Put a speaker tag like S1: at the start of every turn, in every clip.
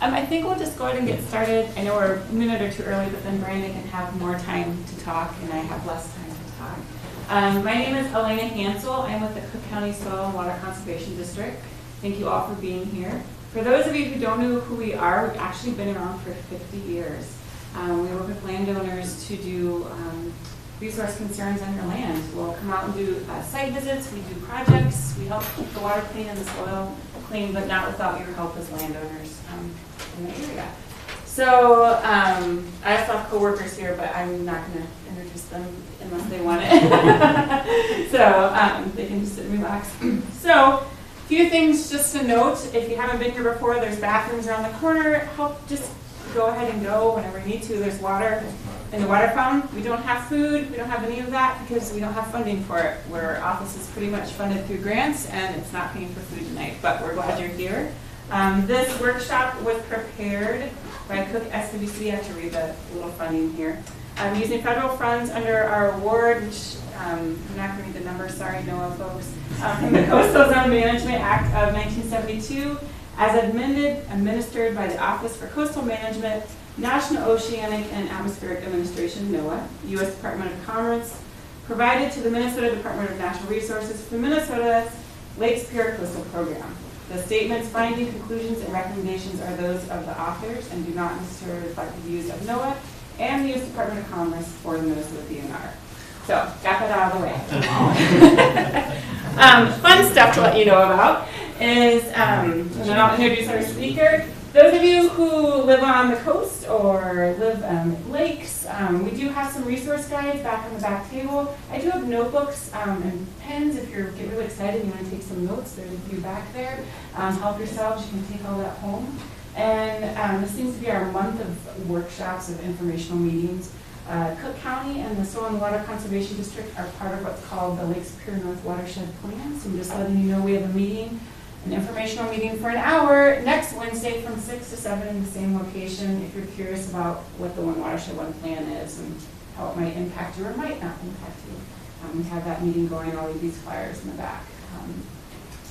S1: I think we'll just go ahead and get started. I know we're a minute or two early, but then Brandon can have more time to talk, and I have less time to talk. My name is Elena Hansel. I'm with the Cook County Soil and Water Conservation District. Thank you all for being here. For those of you who don't know who we are, we've actually been around for 50 years. We work with landowners to do resource concerns on your land. We'll come out and do site visits, we do projects, we help keep the water clean and the soil clean, but not without your help as landowners in the area. So I also have coworkers here, but I'm not going to introduce them unless they want it. So they can just sit and relax. So a few things just to note. If you haven't been here before, there's bathrooms around the corner. Help just go ahead and go whenever you need to. There's water in the water fountain. We don't have food. We don't have any of that because we don't have funding for it. Our office is pretty much funded through grants, and it's not paying for food tonight, but we're glad you're here. This workshop was prepared by Cook SWC. I have to read the little funding here. Using federal funds under our award, which I'm not going to read the number, sorry, NOAA folks, from the Coastal Zone Management Act of 1972, as amended, administered by the Office for Coastal Management, National Oceanic and Atmospheric Administration, NOAA, U.S. Department of Commerce, provided to the Minnesota Department of Natural Resources for Minnesota's Lake Superior Coastal Program. The statements, findings, conclusions, and recommendations are those of the authors and do not necessarily reflect the views of NOAA and the U.S. Department of Commerce or the Minnesota DNR. So, got that out of the way. Fun stuff to let you know about is, and then I'll introduce our speaker. Those of you who live on the coast or live at lakes, we do have some resource guides back on the back table. I do have notebooks and pens if you get really excited and you want to take some notes. There's a few back there. Help yourselves, you can take all that home. And this seems to be our month of workshops, of informational meetings. Cook County and the Soil and Water Conservation District are part of what's called the Lake Superior North Watershed Plan. So I'm just letting you know we have a meeting, an informational meeting for an hour next Wednesday from 6 to 7 in the same location if you're curious about what the One Watershed One Plan is and how it might impact you or might not impact you. We have that meeting going, all of these flyers in the back.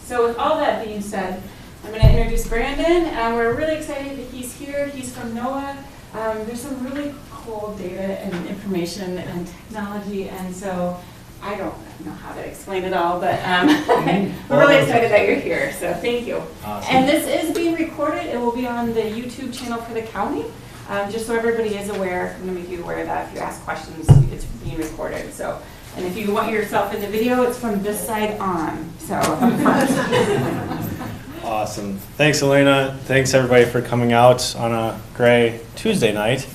S1: So with all that being said, I'm going to introduce Brandon, and we're really excited that he's here. He's from NOAA. There's some really cool data and information and technology, and so I don't know how to explain it all, but we're really excited that you're here, so thank you. Awesome. And this is being recorded. It will be on the YouTube channel for the county, just so everybody is aware. I'm going to make you aware that if you ask questions, it's being recorded. So, and if you want yourself in the video, it's from this side on. So,
S2: awesome. Thanks, Elena. Thanks, everybody, for coming out on a gray Tuesday night.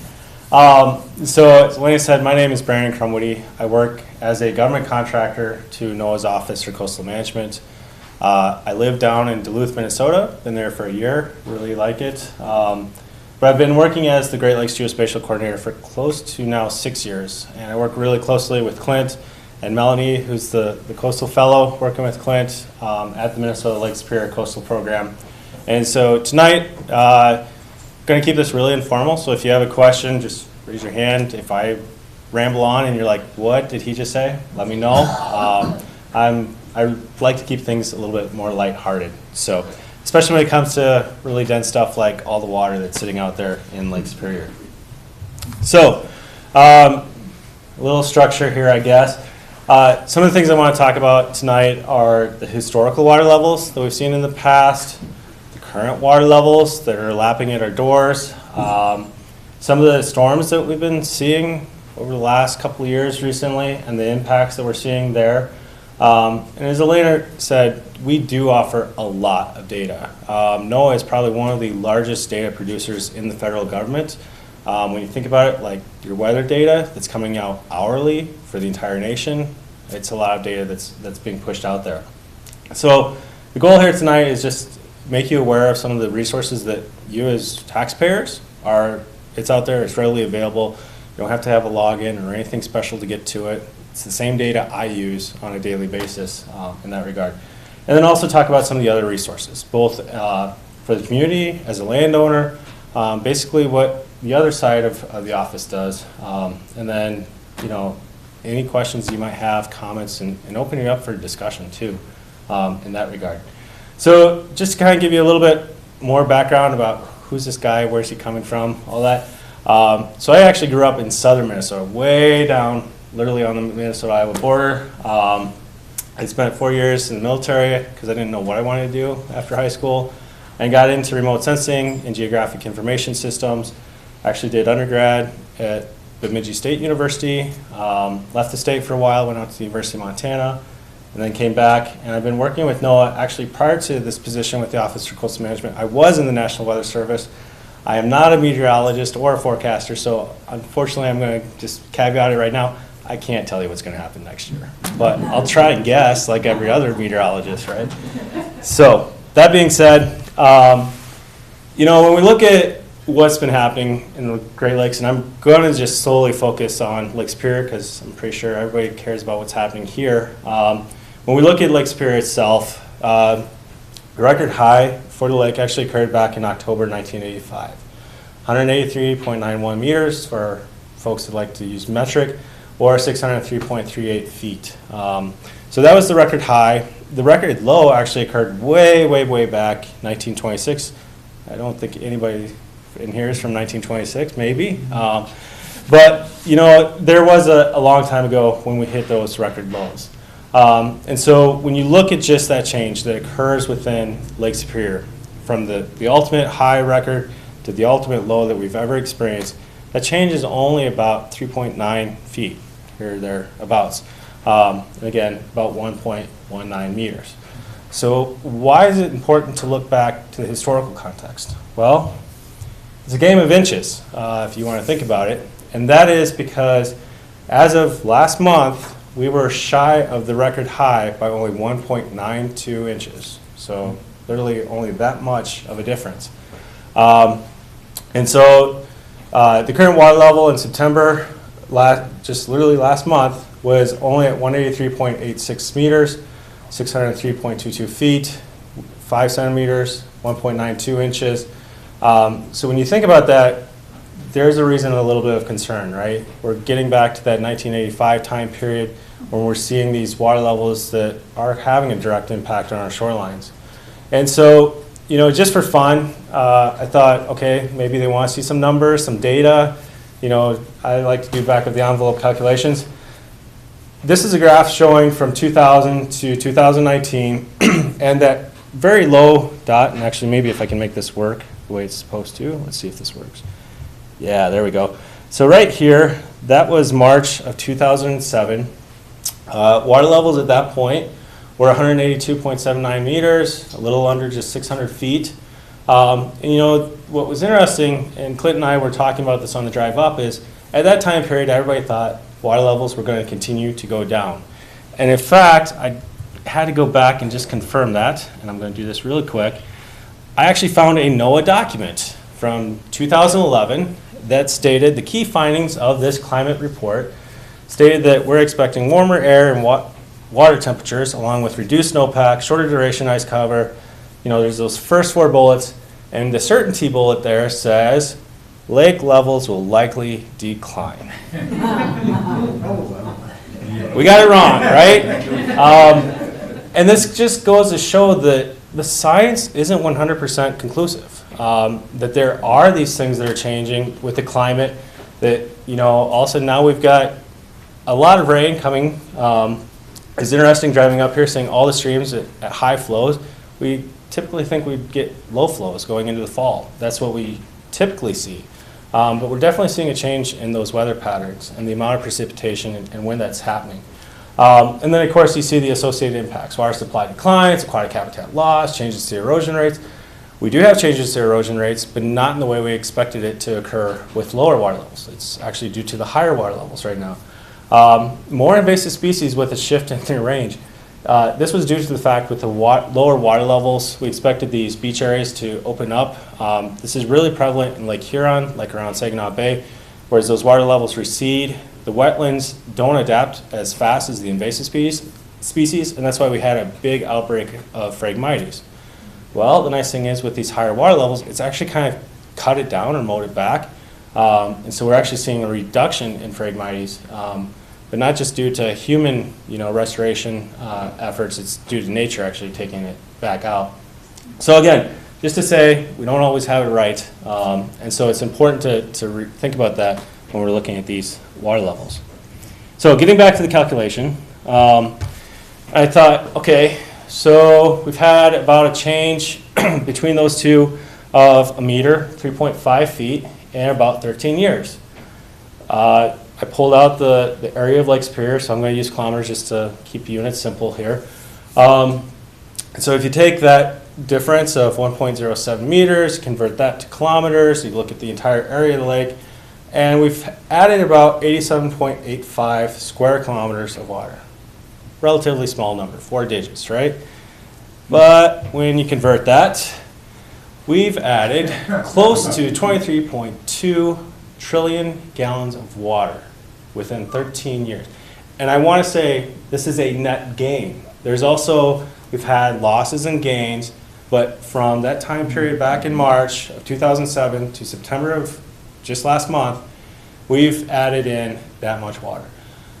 S2: So, as Elena said, my name is Brennan Crumwoody. I work as a government contractor to NOAA's Office for Coastal Management. I live down in Duluth, Minnesota. Been there for a year. Really like it. But I've been working as the Great Lakes Geospatial Coordinator for close to now 6 years. And I work really closely with Clint and Melanie, who's the Coastal Fellow, working with Clint at the Minnesota Lake Superior Coastal Program. And so tonight, going to keep this really informal, so if you have a question, just raise your hand. If I ramble on and you're like, what did he just say? Let me know. I like to keep things a little bit more lighthearted. So, especially when it comes to really dense stuff like all the water that's sitting out there in Lake Superior. So, a little structure here, I guess. Some of the things I want to talk about tonight are the historical water levels that we've seen in the past, current water levels that are lapping at our doors, some of the storms that we've been seeing over the last couple of years recently and the impacts that we're seeing there. And as Elena said, we do offer a lot of data. NOAA is probably one of the largest data producers in the federal government. When you think about it, like your weather data that's coming out hourly for the entire nation, it's a lot of data that's being pushed out there. So the goal here tonight is just make you aware of some of the resources that you as taxpayers it's out there, it's readily available. You don't have to have a login or anything special to get to it. It's the same data I use on a daily basis in that regard. And then also talk about some of the other resources, both for the community as a landowner, basically what the other side of the office does, and then, any questions you might have, comments, and opening it up for discussion too. in that regard. So just to kind of give you a little bit more background about who's this guy, where's he coming from, all that. So I actually grew up in southern Minnesota, way down, literally on the Minnesota-Iowa border. I spent 4 years in the military because I didn't know what I wanted to do after high school, and got into remote sensing and geographic information systems. Actually did undergrad at Bemidji State University, left the state for a while, went out to the University of Montana, and then came back. And I've been working with NOAA. Actually, prior to this position with the Office for Coastal Management, I was in the National Weather Service. I am not a meteorologist or a forecaster, so unfortunately I'm going to just caveat it right now. I can't tell you what's going to happen next year, but I'll try and guess like every other meteorologist, right? So that being said, you know, when we look at what's been happening in the Great Lakes, and I'm going to just solely focus on Lake Superior because I'm pretty sure everybody cares about what's happening here. When we look at Lake Superior itself, the record high for the lake actually occurred back in October 1985. 183.91 meters for folks that like to use metric, or 603.38 feet. So that was the record high. The record low actually occurred way, way, way back, 1926. I don't think anybody in here is from 1926, maybe. But, you know, there was a long time ago when we hit those record lows. And so when you look at just that change that occurs within Lake Superior, from the ultimate high record to the ultimate low that we've ever experienced, that change is only about 3.9 feet, here or thereabouts. And again, about 1.19 meters. So why is it important to look back to the historical context? Well, it's a game of inches, if you want to think about it. And that is because as of last month, we were shy of the record high by only 1.92 inches. So literally only that much of a difference. And so the current water level in September, just literally last month, was only at 183.86 meters, 603.22 feet, 5 centimeters, 1.92 inches. So when you think about that, there's a reason a little bit of concern, right? We're getting back to that 1985 time period when we're seeing these water levels that are having a direct impact on our shorelines. And so, you know, just for fun, I thought, okay, maybe they want to see some numbers, some data. You know, I like to do back of the envelope calculations. This is a graph showing from 2000 to 2019, and that very low dot, and actually maybe if I can make this work the way it's supposed to. Let's see if this works. Yeah, there we go. So right here, that was March of 2007. Water levels at that point were 182.79 meters, a little under just 600 feet. And you know, what was interesting, and Clint and I were talking about this on the drive up, is at that time period, everybody thought water levels were going to continue to go down. And in fact, I had to go back and just confirm that, and I'm going to do this really quick. I actually found a NOAA document from 2011 that stated the key findings of this climate report stated that we're expecting warmer air and water temperatures along with reduced snowpack, shorter duration ice cover. You know, there's those first 4 bullets, and the certainty bullet there says lake levels will likely decline. We got it wrong, right? And this just goes to show that the science isn't 100% conclusive. That there are these things that are changing with the climate, that, you know, all of a sudden now we've got a lot of rain coming. It's interesting driving up here, seeing all the streams at high flows. We typically think we'd get low flows going into the fall. That's what we typically see. But we're definitely seeing a change in those weather patterns and the amount of precipitation and when that's happening. And then, of course, you see the associated impacts. Water supply declines, aquatic habitat loss, changes to erosion rates. We do have changes to erosion rates, but not in the way we expected it to occur with lower water levels. It's actually due to the higher water levels right now. More invasive species with a shift in their range. This was due to the fact with the lower water levels, we expected these beach areas to open up. This is really prevalent in Lake Huron, like around Saginaw Bay, whereas those water levels recede. The wetlands don't adapt as fast as the invasive species, and that's why we had a big outbreak of Phragmites. Well, the nice thing is with these higher water levels, it's actually kind of cut it down or mowed it back. And so we're actually seeing a reduction in Phragmites. but not just due to human, restoration efforts. It's due to nature actually taking it back out. So again, just to say, we don't always have it right, and so it's important to think about that when we're looking at these water levels. So getting back to the calculation, I thought, okay, so we've had about a change between those two of a meter, 3.5 feet, in about 13 years. I pulled out the area of Lake Superior, so I'm going to use kilometers just to keep units simple here. So if you take that difference of 1.07 meters, convert that to kilometers, you look at the entire area of the lake, and we've added about 87.85 square kilometers of water. Relatively small number, 4 digits, right? But when you convert that, we've added close to 23.2 trillion gallons of water within 13 years. And I want to say this is a net gain. There's also, we've had losses and gains, but from that time period back in March of 2007 to September of just last month, we've added in that much water.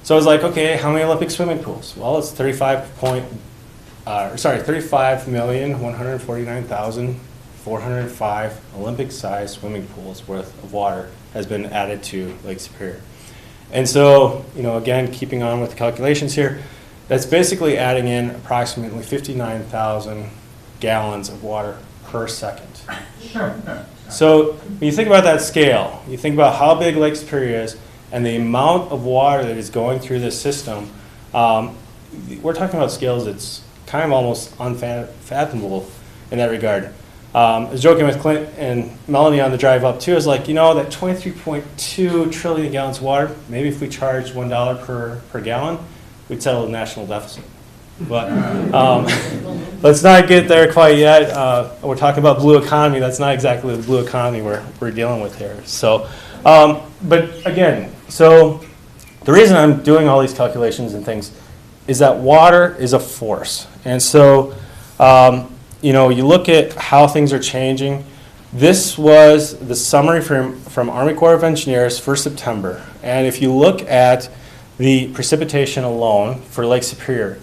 S2: So I was like, okay, how many Olympic swimming pools? Well, it's 35,149,405 Olympic-sized swimming pools worth of water has been added to Lake Superior. And so, again, keeping on with the calculations here, that's basically adding in approximately 59,000 gallons of water per second. So when you think about that scale, you think about how big Lake Superior is and the amount of water that is going through this system, we're talking about scales that's kind of almost unfathomable in that regard. I was joking with Clint and Melanie on the drive up too. I was like, that 23.2 trillion gallons of water, maybe if we charged $1 per gallon, we'd settle the national deficit. But let's not get there quite yet. We're talking about blue economy. That's not exactly the blue economy we're dealing with here. So, but again, so the reason I'm doing all these calculations and things is that water is a force. And so, you look at how things are changing. This was the summary from Army Corps of Engineers for September. And if you look at the precipitation alone for Lake Superior,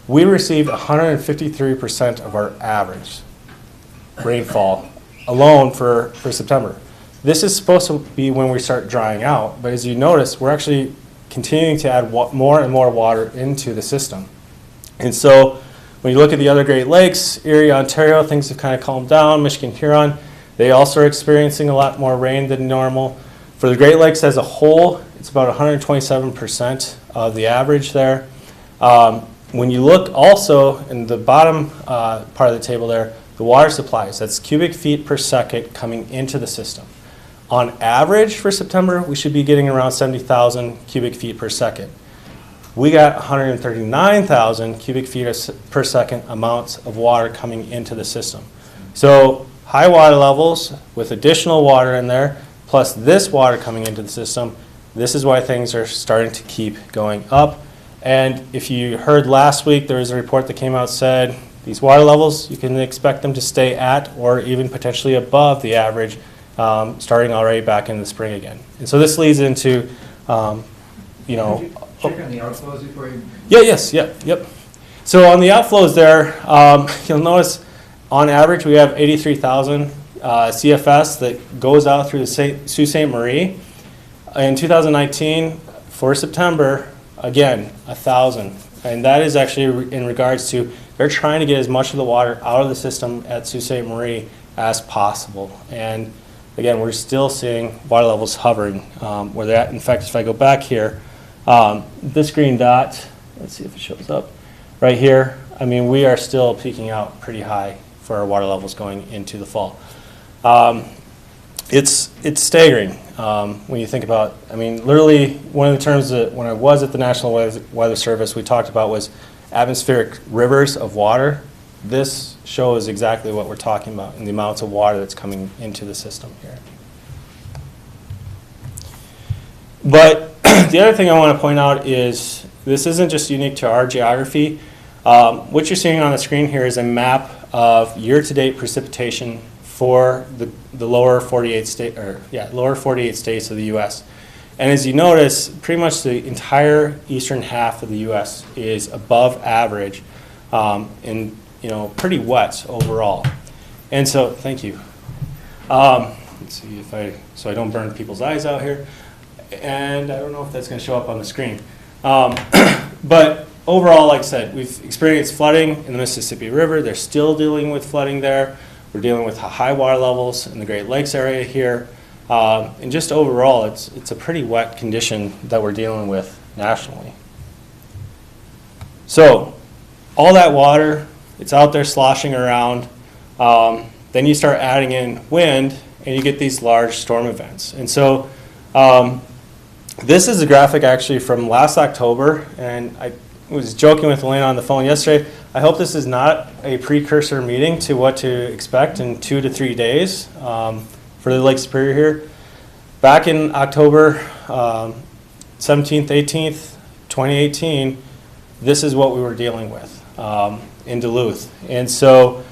S2: we received 153% of our average rainfall alone for September. This is supposed to be when we start drying out, but as you notice, we're actually continuing to add more and more water into the system. And so when you look at the other Great Lakes, Erie, Ontario, things have kind of calmed down. Michigan, Huron, they also are experiencing a lot more rain than normal. For the Great Lakes as a whole, it's about 127% of the average there. When you look also in the bottom part of the table there, the water supplies, that's cubic feet per second coming into the system. On average for September, we should be getting around 70,000 cubic feet per second. We got 139,000 cubic feet per second amounts of water coming into the system. So high water levels with additional water in there, plus this water coming into the system, this is why things are starting to keep going up. And if you heard last week, there was a report that came out said these water levels, you can expect them to stay at or even potentially above the average starting already back in the spring again. And so this leads into,
S3: Could you check on the outflows before you?
S2: Yep. So on the outflows there, you'll notice on average we have 83,000 CFS that goes out through the Sault Ste. Marie. In 2019, for September, again, 1,000. And that is actually in regards to they're trying to get as much of the water out of the system at Sault Ste. Marie as possible. And again, we're still seeing water levels hovering where they're at. In fact, if I go back here, this green dot, let's see if it shows up, right here, I mean, we are still peaking out pretty high for our water levels going into the fall. It's staggering when you think about, I mean, literally one of the terms that when I was at the National Weather Service we talked about was atmospheric rivers of water. This shows exactly what we're talking about and the amounts of water that's coming into the system here. But the other thing I want to point out is this isn't just unique to our geography. What you're seeing on the screen here is a map of year-to-date precipitation for the lower 48 states of the U.S. And as you notice, pretty much the entire eastern half of the U.S. is above average and, pretty wet overall. And so, thank you. Let's see so I don't burn people's eyes out here. And I don't know if that's going to show up on the screen. But overall, like I said, we've experienced flooding in the Mississippi River. They're still dealing with flooding there. We're dealing with high water levels in the Great Lakes area here. And just overall, it's a pretty wet condition that we're dealing with nationally. So all that water, it's out there sloshing around. Then you start adding in wind, and you get these large storm events. And so this is a graphic actually from last October, and I was joking with Elena on the phone yesterday. I hope this is not a precursor meeting to what to expect in 2 to 3 days for the Lake Superior here. Back in October 17th, 18th, 2018, this is what we were dealing with in Duluth. And so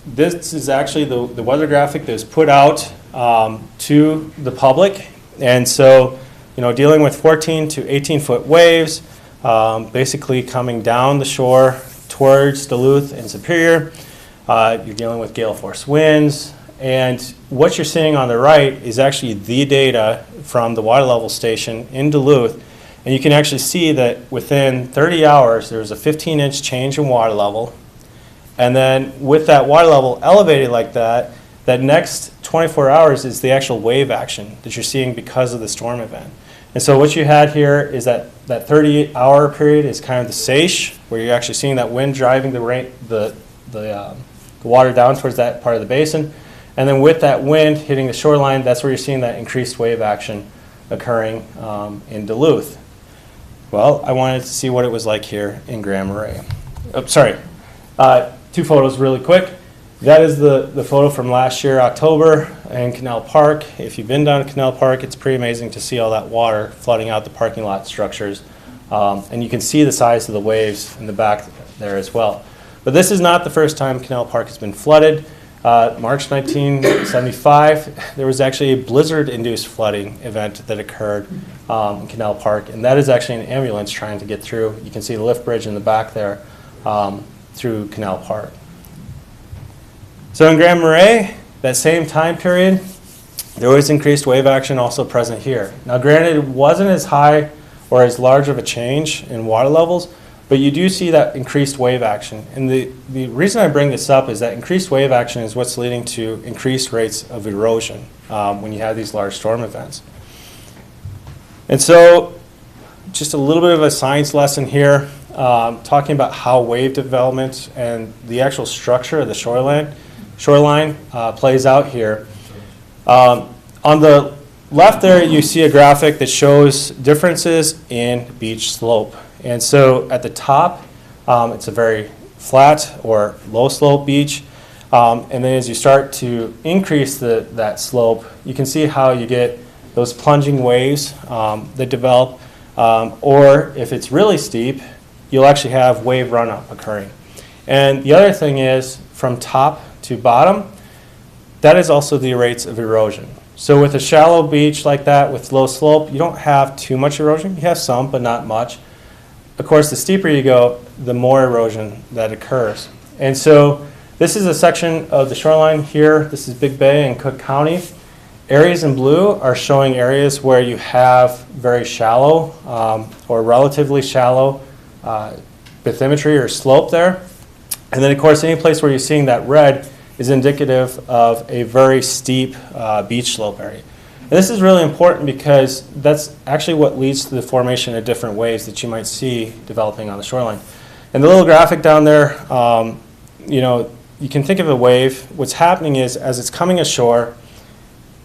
S2: this is actually the weather graphic that was put out to the public. And so, dealing with 14 to 18 foot waves, basically coming down the shore towards Duluth and Superior. You're dealing with gale force winds. And what you're seeing on the right is actually the data from the water level station in Duluth. And you can actually see that within 30 hours, there was a 15-inch change in water level. And then with that water level elevated like that, that next 24 hours is the actual wave action that you're seeing because of the storm event. And so what you had here is that 30-hour period is kind of the seiche, where you're actually seeing that wind driving the water down towards that part of the basin. And then with that wind hitting the shoreline, that's where you're seeing that increased wave action occurring in Duluth. Well, I wanted to see what it was like here in Grand Marais. Oh, sorry. 2 photos really quick. That is the photo from last year, October, in Canal Park. If you've been down to Canal Park, it's pretty amazing to see all that water flooding out the parking lot structures. And you can see the size of the waves in the back there as well. But this is not the first time Canal Park has been flooded. March 1975, there was actually a blizzard-induced flooding event that occurred in Canal Park. And that is actually an ambulance trying to get through. You can see the lift bridge in the back there through Canal Park. So in Grand Marais, that same time period, there was increased wave action also present here. Now granted, it wasn't as high or as large of a change in water levels, but you do see that increased wave action. And the reason I bring this up is that increased wave action is what's leading to increased rates of erosion when you have these large storm events. And so just a little bit of a science lesson here, talking about how wave development and the actual structure of the shoreline plays out here. On the left there, you see a graphic that shows differences in beach slope. And so at the top, it's a very flat or low slope beach. And then as you start to increase that slope, you can see how you get those plunging waves that develop. Or if it's really steep, you'll actually have wave run-up occurring. And the other thing is, from top to bottom, that is also the rates of erosion. So with a shallow beach like that with low slope, you don't have too much erosion. You have some, but not much. Of course, the steeper you go, the more erosion that occurs. And so this is a section of the shoreline here. This is Big Bay in Cook County. Areas in blue are showing areas where you have very shallow or relatively shallow bathymetry or slope there. And then, of course, any place where you're seeing that red is indicative of a very steep beach slope area. And this is really important because that's actually what leads to the formation of different waves that you might see developing on the shoreline. And the little graphic down there, you can think of a wave. What's happening is, as it's coming ashore,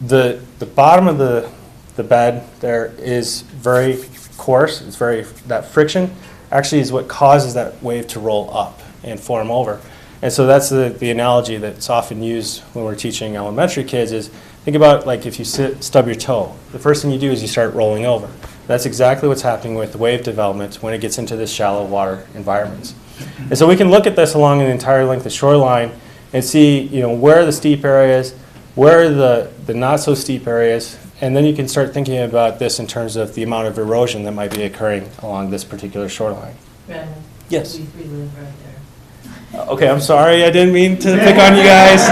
S2: the bottom of the bed there is very coarse. It's that friction actually is what causes that wave to roll up and form over. And so that's the analogy that's often used when we're teaching elementary kids is, think about like if you stub your toe. The first thing you do is you start rolling over. That's exactly what's happening with wave development when it gets into this shallow water environments. And so we can look at this along the entire length of shoreline and see where are the steep areas, where are the not so steep areas, And then you can start thinking about this in terms of the amount of erosion that might be occurring along this particular shoreline.
S4: Brennan.
S2: Yes.
S4: We live right there.
S2: Okay, I'm sorry, I didn't mean to pick on you guys.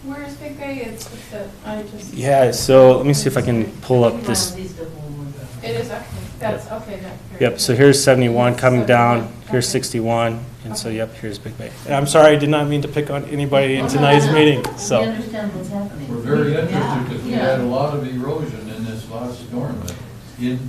S1: Where is Big Bay? It's the, I just.
S2: Yeah, so let me see if I can pull up this.
S4: These the whole one.
S1: It is, okay, that's, okay.
S2: Yep, so here's 71 coming down,
S1: 71,
S2: here's
S1: okay.
S2: 61, and so
S1: Okay.
S2: yep, here's Big Bay. And I'm sorry, I did not mean to pick on anybody in tonight's meeting,
S4: We
S2: so.
S4: understand what's happening.
S5: We're very
S4: Yeah,
S5: interested because we
S4: yeah.
S5: had a lot of erosion in this last storm,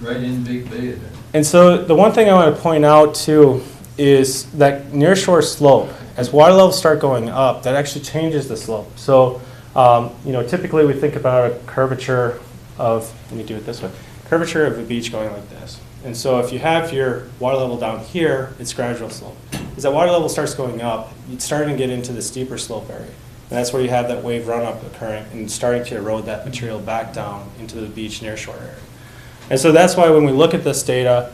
S5: right in Big Bay there.
S2: And so the one thing I want to point out too is that nearshore slope, as water levels start going up, that actually changes the slope. So, typically we think about a curvature of, let me do it this way, curvature of a beach going like this. And so if you have your water level down here, it's gradual slope. As that water level starts going up, it's starting to get into the steeper slope area. And that's where you have that wave run-up occurring and starting to erode that material back down into the beach nearshore area. And so that's why when we look at this data,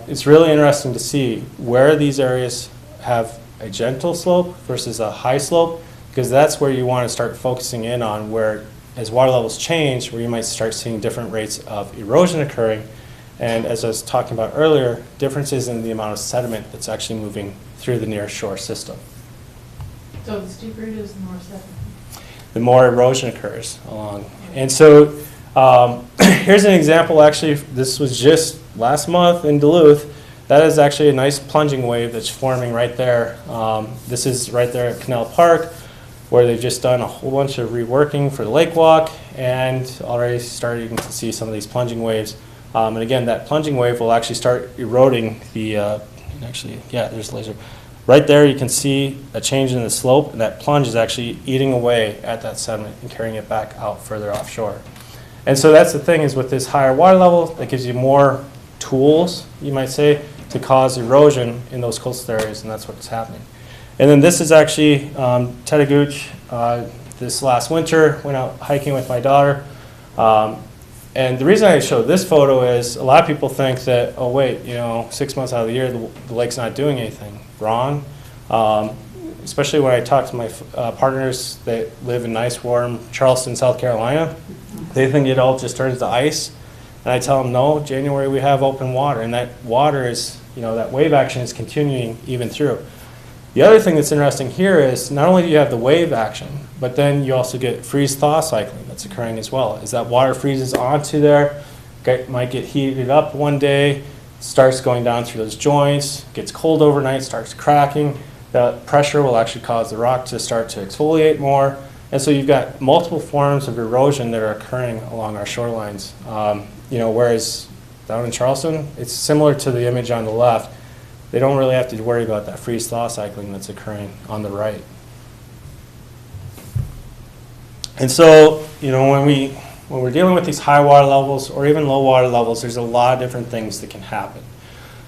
S2: it's really interesting to see where these areas have a gentle slope versus a high slope, because that's where you want to start focusing in on, where as water levels change, where you might start seeing different rates of erosion occurring. And as I was talking about earlier, differences in the amount of sediment that's actually moving through the near shore system.
S1: So the steeper it is, the more sediment.
S2: The more erosion occurs along. And so here's an example, actually, this was just last month in Duluth. That is actually a nice plunging wave that's forming right there. This is right there at Canal Park, where they've just done a whole bunch of reworking for the lake walk and already starting to see some of these plunging waves. And again, that plunging wave will actually start eroding the, there's the laser. Right there you can see a change in the slope, and that plunge is actually eating away at that sediment and carrying it back out further offshore. And so that's the thing, is with this higher water level, that gives you more tools, you might say, to cause erosion in those coastal areas, and that's what's happening. And then this is actually Tetagooch. This last winter, went out hiking with my daughter. And the reason I show this photo is a lot of people think that, oh wait, 6 months out of the year, the lake's not doing anything. Wrong. Especially when I talk to my partners that live in nice, warm Charleston, South Carolina. They think it all just turns to ice. And I tell them, no, January we have open water. And that water is, that wave action is continuing even through. The other thing that's interesting here is not only do you have the wave action, but then you also get freeze-thaw cycling that's occurring as well. As that water freezes onto there, might get heated up one day, starts going down through those joints, gets cold overnight, starts cracking. That pressure will actually cause the rock to start to exfoliate more. And so you've got multiple forms of erosion that are occurring along our shorelines. Whereas down in Charleston, it's similar to the image on the left. They don't really have to worry about that freeze-thaw cycling that's occurring on the right. And so, when we're dealing with these high water levels or even low water levels, there's a lot of different things that can happen.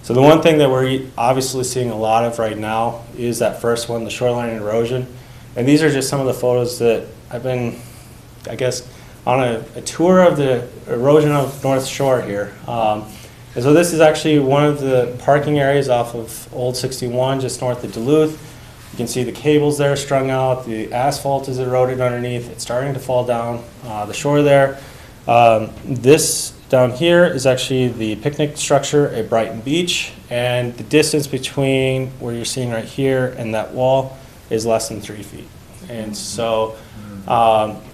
S2: So the one thing that we're obviously seeing a lot of right now is that first one, the shoreline erosion. And these are just some of the photos that I've been, on a tour of the erosion of North Shore here. And so this is actually one of the parking areas off of Old 61, just north of Duluth. You can see the cables there strung out. The asphalt is eroded underneath. It's starting to fall down the shore there. This down here is actually the picnic structure at Brighton Beach. And the distance between where you're seeing right here and that wall is less than 3 feet. And so,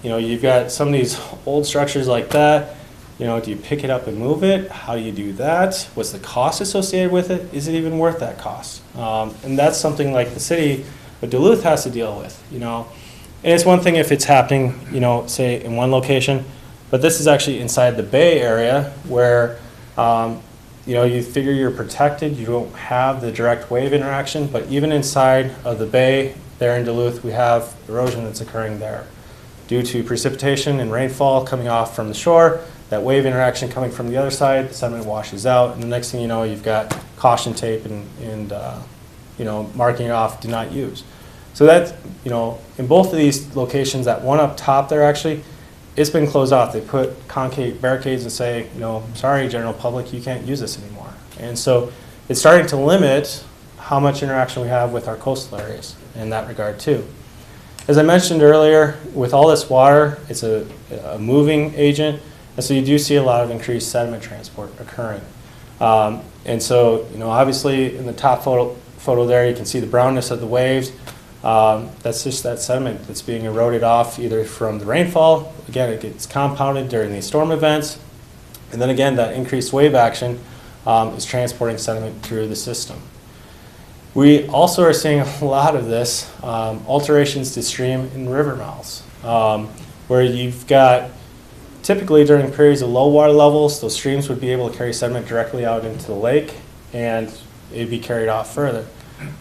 S2: you've got some of these old structures like that. Do you pick it up and move it? How do you do that? What's the cost associated with it? Is it even worth that cost? And that's something like the city of Duluth has to deal with, And it's one thing if it's happening, say in one location, but this is actually inside the Bay Area where, you figure you're protected. You don't have the direct wave interaction, but even inside of the Bay there in Duluth, we have erosion that's occurring there due to precipitation and rainfall coming off from the shore. That wave interaction coming from the other side, the sediment washes out, and the next thing you know, you've got caution tape and marking it off, do not use. So that's, in both of these locations, that one up top there actually, it's been closed off. They put concrete barricades and say, sorry, general public, you can't use this anymore. And so it's starting to limit how much interaction we have with our coastal areas in that regard too. As I mentioned earlier, with all this water, it's a moving agent, and so you do see a lot of increased sediment transport occurring. And so, obviously in the top photo there, you can see the brownness of the waves. That's just that sediment that's being eroded off either from the rainfall. Again, it gets compounded during these storm events. And then again, that increased wave action is transporting sediment through the system. We also are seeing a lot of this, alterations to stream and river mouths, where you've got, typically during periods of low water levels, those streams would be able to carry sediment directly out into the lake, and it'd be carried off further.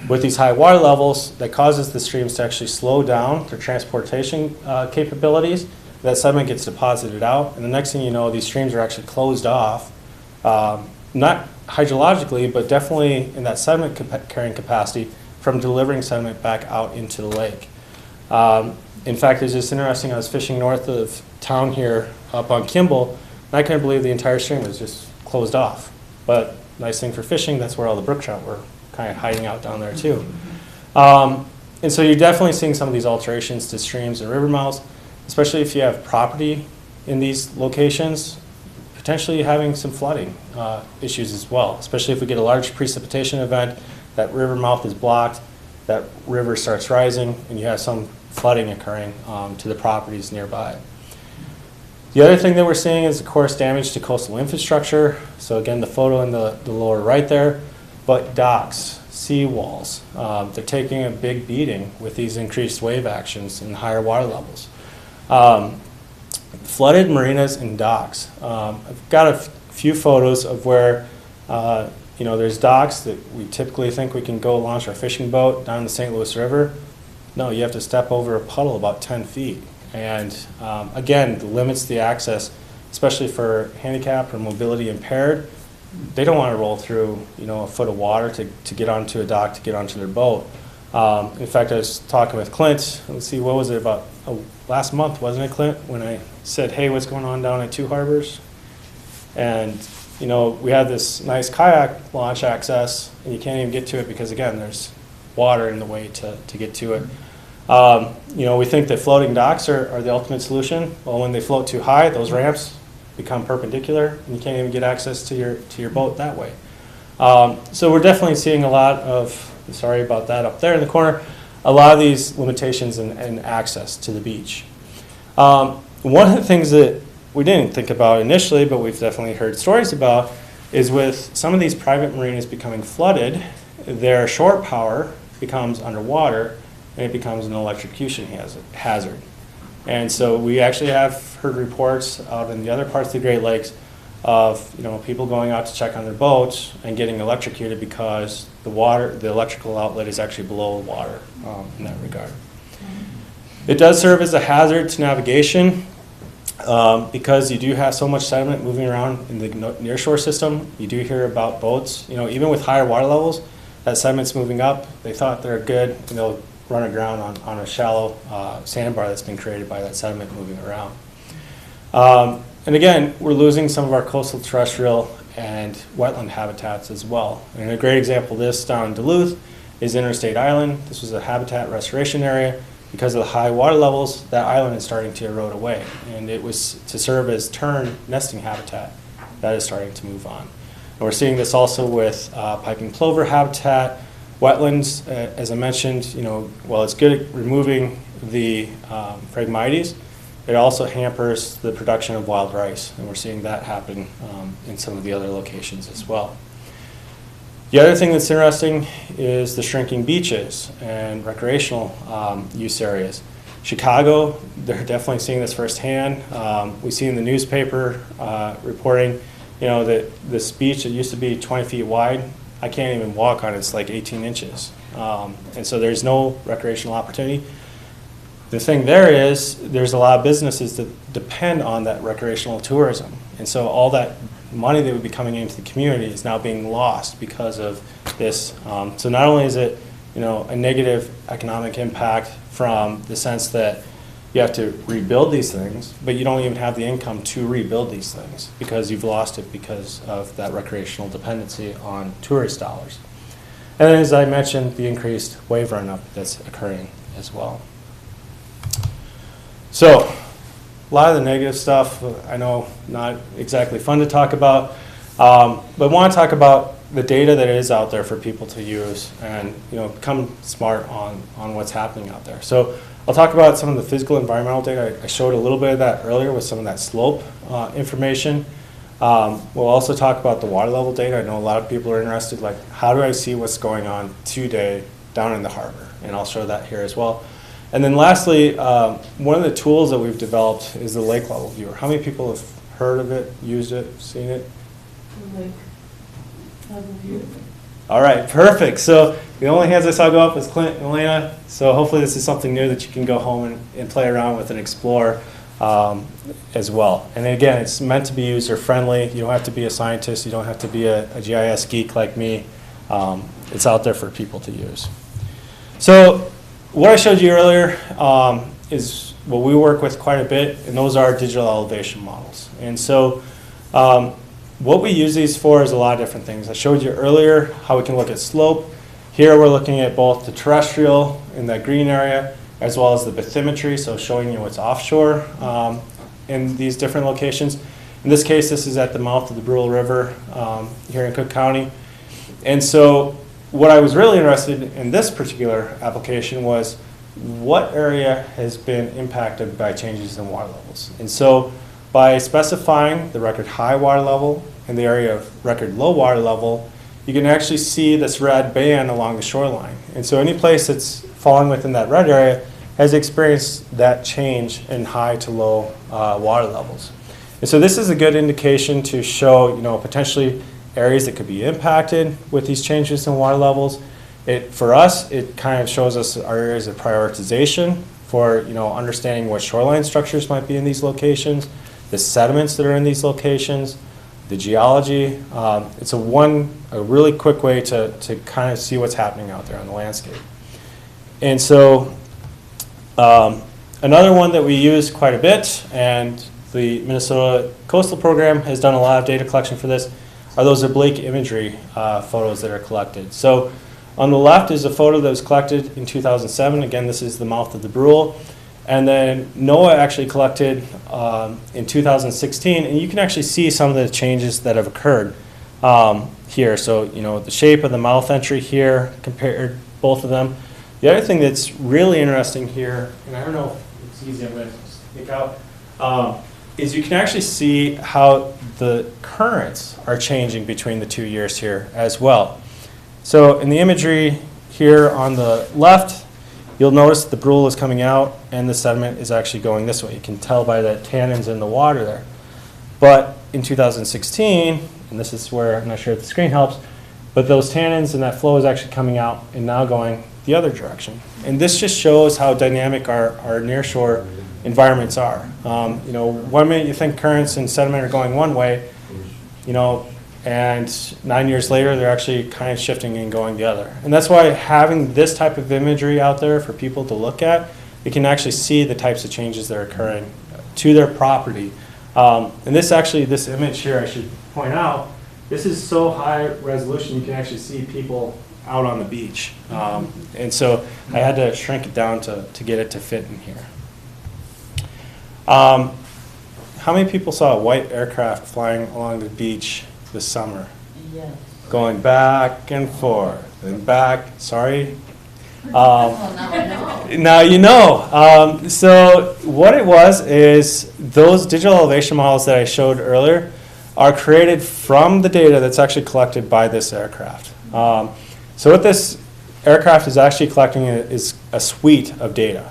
S2: With these high water levels, that causes the streams to actually slow down their transportation capabilities. That sediment gets deposited out, and the next thing you know, these streams are actually closed off, not hydrologically, but definitely in that sediment carrying capacity from delivering sediment back out into the lake. In fact, it's just interesting, I was fishing north of town here up on Kimball, and I couldn't believe the entire stream was just closed off. But nice thing for fishing, that's where all the brook trout were kind of hiding out down there too. And so you're definitely seeing some of these alterations to streams and river mouths, especially if you have property in these locations, potentially having some flooding issues as well, especially if we get a large precipitation event, that river mouth is blocked, that river starts rising, and you have some flooding occurring to the properties nearby. The other thing that we're seeing is, of course, damage to coastal infrastructure. So again, the photo in the lower right there, but docks, seawalls, they're taking a big beating with these increased wave actions and higher water levels. Flooded marinas and docks. I've got a few photos of where there's docks that we typically think we can go launch our fishing boat down the St. Louis River. No, you have to step over a puddle about 10 feet. And again, it limits the access, especially for handicapped or mobility impaired. They don't want to roll through a foot of water to get onto a dock, to get onto their boat. In fact, I was talking with Clint, let's see, what was it, about last month, wasn't it, Clint, when I said, hey, what's going on down at Two Harbors? And we had this nice kayak launch access, and you can't even get to it because, again, there's water in the way to get to it. We think that floating docks are the ultimate solution. Well, when they float too high, those ramps become perpendicular, and you can't even get access to your boat that way. So we're definitely seeing a lot of, sorry about that up there in the corner, a lot of these limitations in access to the beach. One of the things that we didn't think about initially, but we've definitely heard stories about, is with some of these private marinas becoming flooded, their shore power becomes underwater, and it becomes an electrocution hazard. And so we actually have heard reports out in the other parts of the Great Lakes of people going out to check on their boats and getting electrocuted because the electrical outlet is actually below the water in that regard. It does serve as a hazard to navigation because you do have so much sediment moving around in the nearshore system. You do hear about boats, even with higher water levels, that sediment's moving up. They thought they're good, and they'll run aground on a shallow sandbar that's been created by that sediment moving around. And again, we're losing some of our coastal terrestrial and wetland habitats as well. And a great example of this down in Duluth is Interstate Island. This was a habitat restoration area. Because of the high water levels, that island is starting to erode away. And it was to serve as tern nesting habitat that is starting to move on. And we're seeing this also with piping plover habitat, wetlands, as I mentioned, while it's good at removing the Phragmites, it also hampers the production of wild rice, and we're seeing that happen in some of the other locations as well. The other thing that's interesting is the shrinking beaches and recreational use areas. Chicago, they're definitely seeing this firsthand. We see in the newspaper reporting, that this beach that used to be 20 feet wide, I can't even walk on it, it's like 18 inches. And so there's no recreational opportunity. The thing there is, there's a lot of businesses that depend on that recreational tourism. And so all that money that would be coming into the community is now being lost because of this. So not only is it, a negative economic impact from the sense that you have to rebuild these things, but you don't even have the income to rebuild these things because you've lost it because of that recreational dependency on tourist dollars. And then, as I mentioned, the increased wave run-up that's occurring as well. So, a lot of the negative stuff, I know not exactly fun to talk about, but I want to talk about the data that is out there for people to use and become smart on what's happening out there. So I'll talk about some of the physical environmental data. I showed a little bit of that earlier with some of that slope information. We'll also talk about the water level data. I know a lot of people are interested, like how do I see what's going on today down in the harbor? And I'll show that here as well. And then lastly, one of the tools that we've developed is the lake level viewer. How many people have heard of it, used it, seen it?
S4: Lake level view.
S2: All right, perfect. So the only hands I saw go up was Clint and Elena. So hopefully this is something new that you can go home and play around with and explore as well. And again, it's meant to be user friendly. You don't have to be a scientist. You don't have to be a GIS geek like me. It's out there for people to use. So what I showed you earlier is what we work with quite a bit, and those are digital elevation models. And so what we use these for is a lot of different things. I showed you earlier how we can look at slope. Here we're looking at both the terrestrial in that green area as well as the bathymetry, so showing you what's offshore in these different locations. In this case, this is at the mouth of the Brule River here in Cook County. And so what I was really interested in this particular application was what area has been impacted by changes in water levels. And so by specifying the record high water level and the area of record low water level, you can actually see this red band along the shoreline. And so any place that's falling within that red area has experienced that change in high to low water levels. And so this is a good indication to show, potentially areas that could be impacted with these changes in water levels. For us, it kind of shows us our areas of prioritization for, understanding what shoreline structures might be in these locations, the sediments that are in these locations, the geology. It's a really quick way to kind of see what's happening out there on the landscape. And so another one that we use quite a bit, and the Minnesota Coastal Program has done a lot of data collection for this, are those oblique imagery photos that are collected. So on the left is a photo that was collected in 2007. Again, this is the mouth of the Brule. And then NOAA actually collected in 2016, and you can actually see some of the changes that have occurred here. So, the shape of the mouth entry here, compared both of them. The other thing that's really interesting here, and I don't know if it's easy, I'm going to stick out, is you can actually see how the currents are changing between the 2 years here as well. So in the imagery here on the left, you'll notice the Brule is coming out and the sediment is actually going this way. You can tell by the tannins in the water there. But in 2016, and this is where, I'm not sure if the screen helps, but those tannins and that flow is actually coming out and now going the other direction. And this just shows how dynamic our nearshore environments are. 1 minute you think currents and sediment are going one way, and 9 years later they're actually kind of shifting and going the other. And that's why having this type of imagery out there for people to look at, you can actually see the types of changes that are occurring to their property. And this image here, I should point out, this is so high resolution you can actually see people out on the beach. And so I had to shrink it down to get it to fit in here. How many people saw a white aircraft flying along the beach this summer?
S4: Yes.
S2: Going back and forth and back, sorry.
S4: Well, now I know.
S2: Now you know. So what it was is those digital elevation models that I showed earlier are created from the data that's actually collected by this aircraft. So what this aircraft is actually collecting is a suite of data.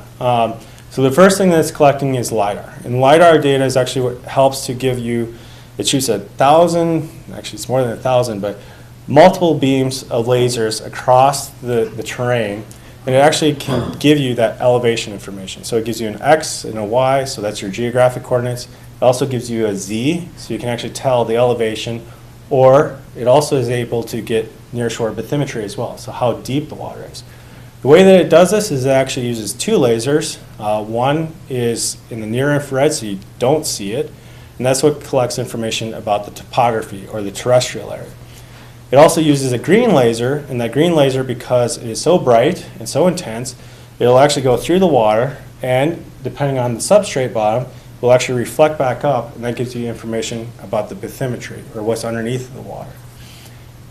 S2: So the first thing that it's collecting is LiDAR. And LiDAR data is actually what helps to give you, it shoots 1,000, actually it's more than 1,000, but multiple beams of lasers across the terrain. And it actually can give you that elevation information. So it gives you an X and a Y, so that's your geographic coordinates. It also gives you a Z, so you can actually tell the elevation, or it also is able to get nearshore bathymetry as well, so how deep the water is. The way that it does this is it actually uses two lasers. One is in the near infrared, so you don't see it, and that's what collects information about the topography or the terrestrial area. It also uses a green laser, and that green laser, because it is so bright and so intense, it'll actually go through the water And depending on the substrate bottom, will actually reflect back up, and that gives you information about the bathymetry, or what's underneath the water.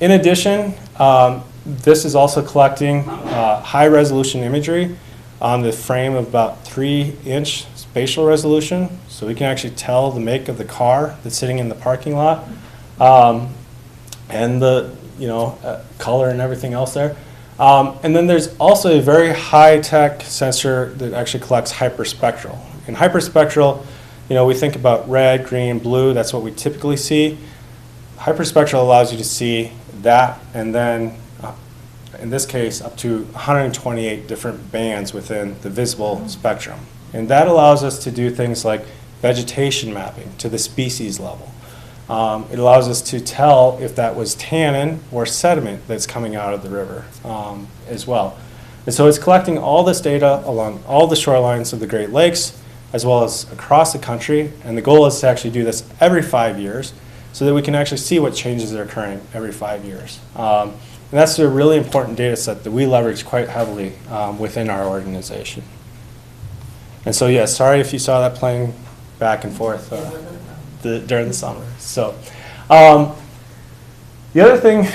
S2: In addition, this is also collecting high-resolution imagery on the frame of about 3-inch spatial resolution, so we can actually tell the make of the car that's sitting in the parking lot, and the color and everything else there. And then there's also a very high-tech sensor that actually collects hyperspectral. And hyperspectral, we think about red, green, blue, that's what we typically see. Hyperspectral allows you to see that, and then, in this case, up to 128 different bands within the visible spectrum. And that allows us to do things like vegetation mapping to the species level. It allows us to tell if that was tannin or sediment that's coming out of the river as well. And so it's collecting all this data along all the shorelines of the Great Lakes, as well as across the country. And the goal is to actually do this every 5 years so that we can actually see what changes are occurring every 5 years. And that's a really important data set that we leverage quite heavily within our organization. And so, yeah, sorry if you saw that playing back and forth during the summer. So, the other thing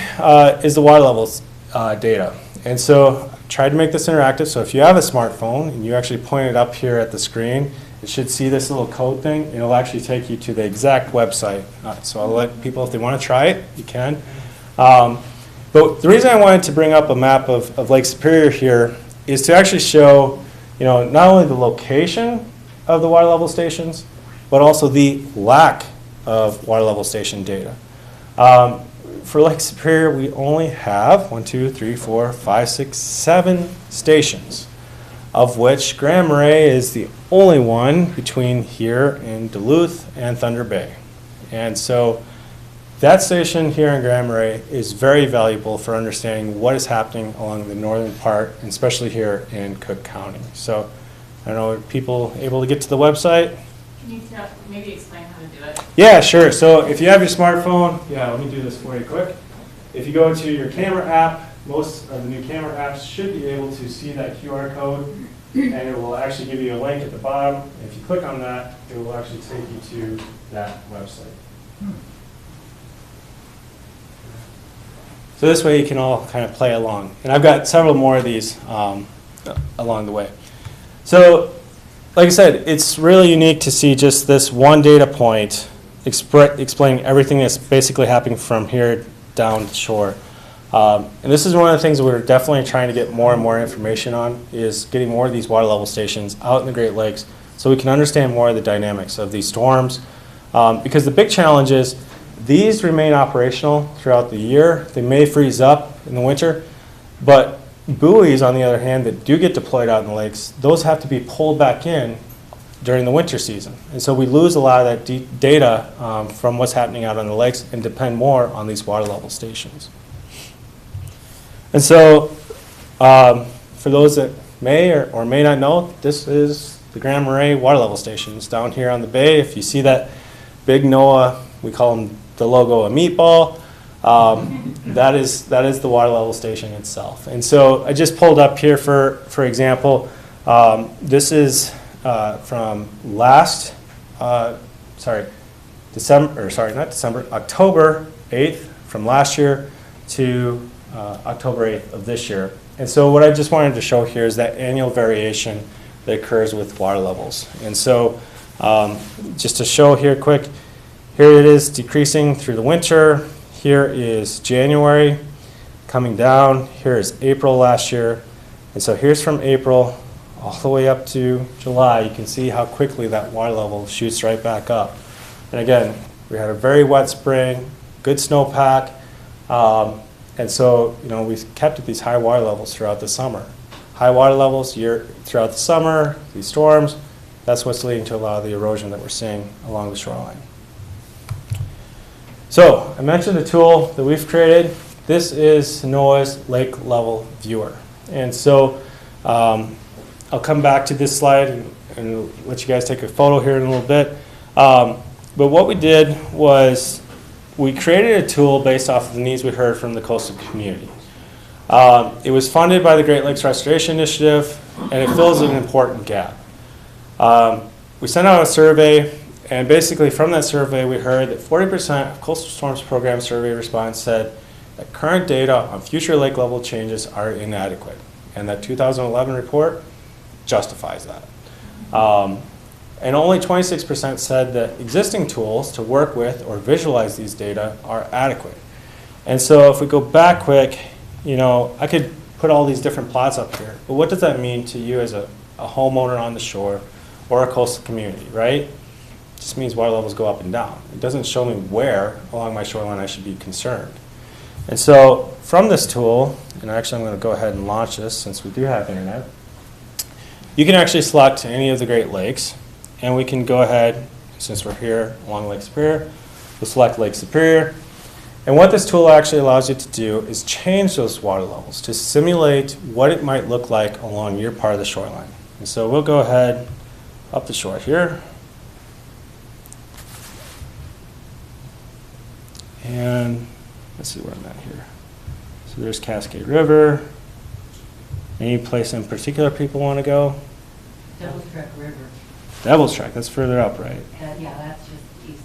S2: is the water levels data. And so I tried to make this interactive. So if you have a smartphone and you actually point it up here at the screen, it should see this little code thing. And it'll actually take you to the exact website. So I'll let people, if they want to try it, you can. But the reason I wanted to bring up a map of Lake Superior here is to actually show, not only the location of the water level stations, but also the lack of water level station data. For Lake Superior, we only have 7 stations, of which Grand Marais is the only one between here and Duluth and Thunder Bay. And so that station here in Grand Marais is very valuable for understanding what is happening along the northern part, and especially here in Cook County. So I don't know, are people able to get to the website?
S1: Can you maybe explain how to do it?
S2: Yeah, sure. So if you have your smartphone, let me do this for you quick. If you go to your camera app, most of the new camera apps should be able to see that QR code, and it will actually give you a link at the bottom. If you click on that, it will actually take you to that website. So this way you can all kind of play along. And I've got several more of these along the way. So, like I said, it's really unique to see just this one data point explaining everything that's basically happening from here down shore. And this is one of the things we're definitely trying to get more and more information on, is getting more of these water level stations out in the Great Lakes so we can understand more of the dynamics of these storms. Because the big challenge is these remain operational throughout the year. They may freeze up in the winter, but buoys, on the other hand, that do get deployed out in the lakes, those have to be pulled back in during the winter season. And so we lose a lot of that data from what's happening out on the lakes and depend more on these water level stations. And so for those that may or may not know, this is the Grand Marais water level stations down here on the bay. If you see that big NOAA, we call them the logo a meatball, that is the water level station itself. And so I just pulled up here for example, this is from October 8th from last year to October 8th of this year. And so what I just wanted to show here is that annual variation that occurs with water levels. And so just to show here quick, here it is decreasing through the winter. Here is January coming down. Here is April last year. And so here's from April all the way up to July. You can see how quickly that water level shoots right back up. And again, we had a very wet spring, good snowpack. And so, we've kept at these high water levels throughout the summer. High water levels throughout the summer, these storms, that's what's leading to a lot of the erosion that we're seeing along the shoreline. So I mentioned the tool that we've created. This is NOAA's Lake Level Viewer. And so I'll come back to this slide and let you guys take a photo here in a little bit. But what we did was we created a tool based off of the needs we heard from the coastal community. It was funded by the Great Lakes Restoration Initiative, and it fills an important gap. We sent out a survey, and basically from that survey we heard that 40% of Coastal Storms Program survey response said that current data on future lake level changes are inadequate, and that 2011 report justifies that. And only 26% said that existing tools to work with or visualize these data are adequate. And so if we go back quick, you know, I could put all these different plots up here, but what does that mean to you as a homeowner on the shore or a coastal community, right? It just means water levels go up and down. It doesn't show me where along my shoreline I should be concerned. And so from this tool, and actually I'm going to go ahead and launch this since we do have internet, you can actually select any of the Great Lakes, and we can go ahead, since we're here along Lake Superior, we'll select Lake Superior. And what this tool actually allows you to do is change those water levels to simulate what it might look like along your part of the shoreline. And so we'll go ahead up the shore here. And let's see where I'm at here. So there's Cascade River. Any place in particular people want to go?
S4: Devil's Track River.
S2: Devil's Track, that's further up, right?
S4: Yeah, that's just east.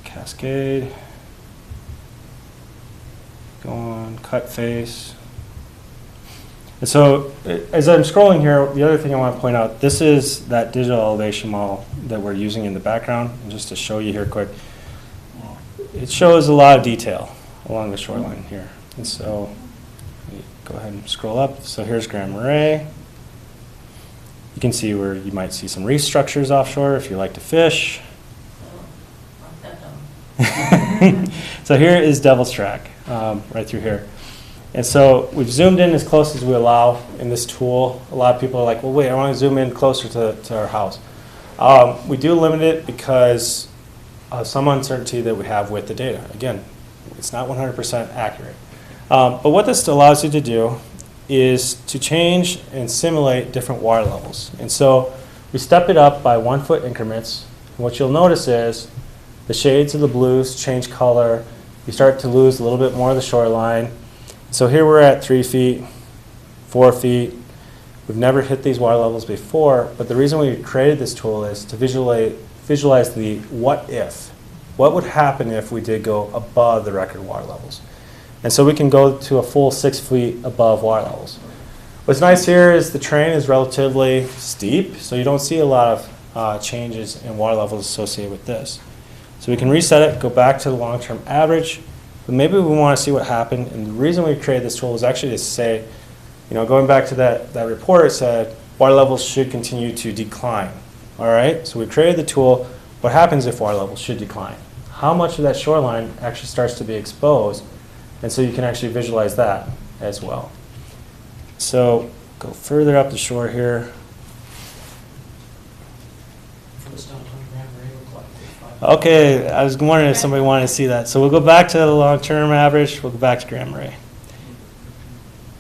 S2: Cascade. Go on, cut face. And so as I'm scrolling here, the other thing I want to point out, this is that digital elevation model that we're using in the background. And just to show you here quick, it shows a lot of detail along the shoreline here. And so go ahead and scroll up. So here's Grand Marais. You can see where you might see some reef structures offshore if you like to fish. So here is Devil's Track, right through here. And so we've zoomed in as close as we allow in this tool. A lot of people are like, well, wait, I want to zoom in closer to our house. We do limit it because of some uncertainty that we have with the data. Again, it's not 100% accurate. But what this allows you to do is to change and simulate different water levels. And so we step it up by 1 foot increments. And what you'll notice is the shades of the blues change color. You start to lose a little bit more of the shoreline. So here we're at 3 feet, 4 feet. We've never hit these water levels before, but the reason we created this tool is to visualize the what if. What would happen if we did go above the record water levels? And so we can go to a full 6 feet above water levels. What's nice here is the terrain is relatively steep, so you don't see a lot of changes in water levels associated with this. So we can reset it, go back to the long-term average, but maybe we want to see what happened. And the reason we created this tool is actually to say, you know, going back to that report, it said water levels should continue to decline. All right, so we created the tool. What happens if water levels should decline? How much of that shoreline actually starts to be exposed? And so you can actually visualize that as well. So go further up the shore here. Okay, I was wondering if somebody wanted to see that. So we'll go back to the long-term average. We'll go back to Grand Marais.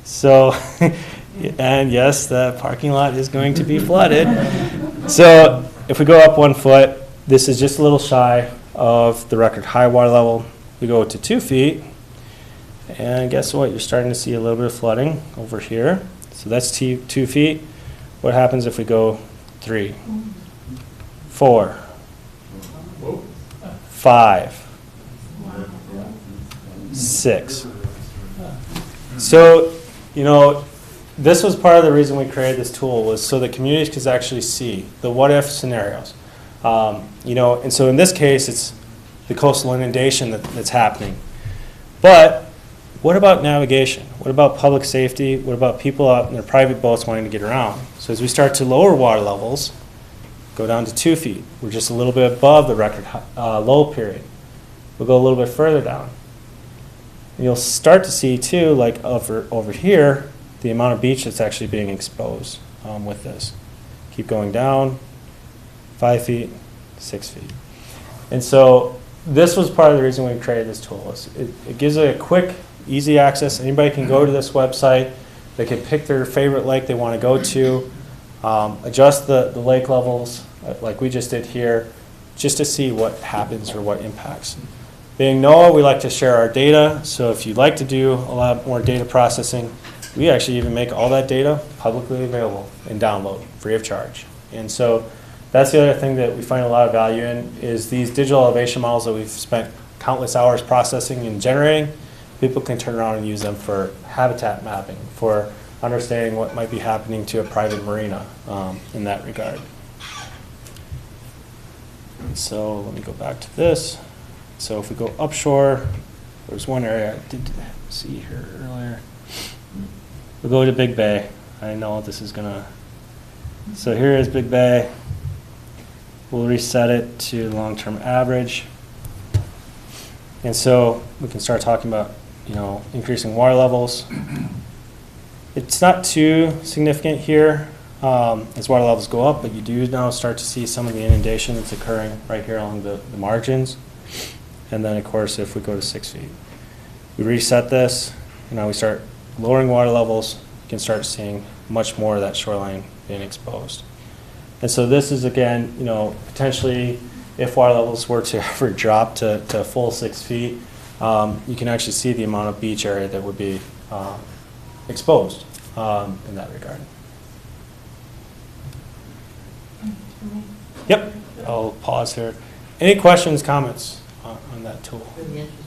S2: So, and yes, the parking lot is going to be flooded. So if we go up 1 foot, this is just a little shy of the record high water level. We go to 2 feet, and guess what? You're starting to see a little bit of flooding over here. So that's 2 feet. What happens if we go 3, 4, 5, 6. So, you know, this was part of the reason we created this tool, was so that communities could actually see the what-if scenarios. You know, and so in this case, it's the coastal inundation that's happening. But what about navigation? What about public safety? What about people out in their private boats wanting to get around? So as we start to lower water levels, go down to 2 feet. We're just a little bit above the record low period. We'll go a little bit further down. And you'll start to see too, like over here, the amount of beach that's actually being exposed with this. Keep going down, 5 feet, 6 feet. And so this was part of the reason we created this tool. It gives a quick, easy access. Anybody can go to this website. They can pick their favorite lake they want to go to, adjust the lake levels like we just did here, just to see what happens or what impacts. Being NOAA, we like to share our data. So if you'd like to do a lot more data processing, we actually even make all that data publicly available and download free of charge. And so that's the other thing that we find a lot of value in is these digital elevation models that we've spent countless hours processing and generating. People can turn around and use them for habitat mapping, for understanding what might be happening to a private marina in that regard. So let me go back to this. So if we go upshore, there's one area I did see here earlier. We'll go to Big Bay. I know this is gonna, so here is Big Bay. We'll reset it to long-term average. And so we can start talking about, increasing water levels. It's not too significant here as water levels go up, but you do now start to see some of the inundation that's occurring right here along the margins. And then, of course, if we go to 6 feet, we reset this, and now we start lowering water levels. You can start seeing much more of that shoreline being exposed. And so this is, again, potentially if water levels were to ever drop to a full 6 feet, you can actually see the amount of beach area that would be exposed in that regard. Yep, I'll pause here. Any questions, comments on that tool?
S4: Really interesting.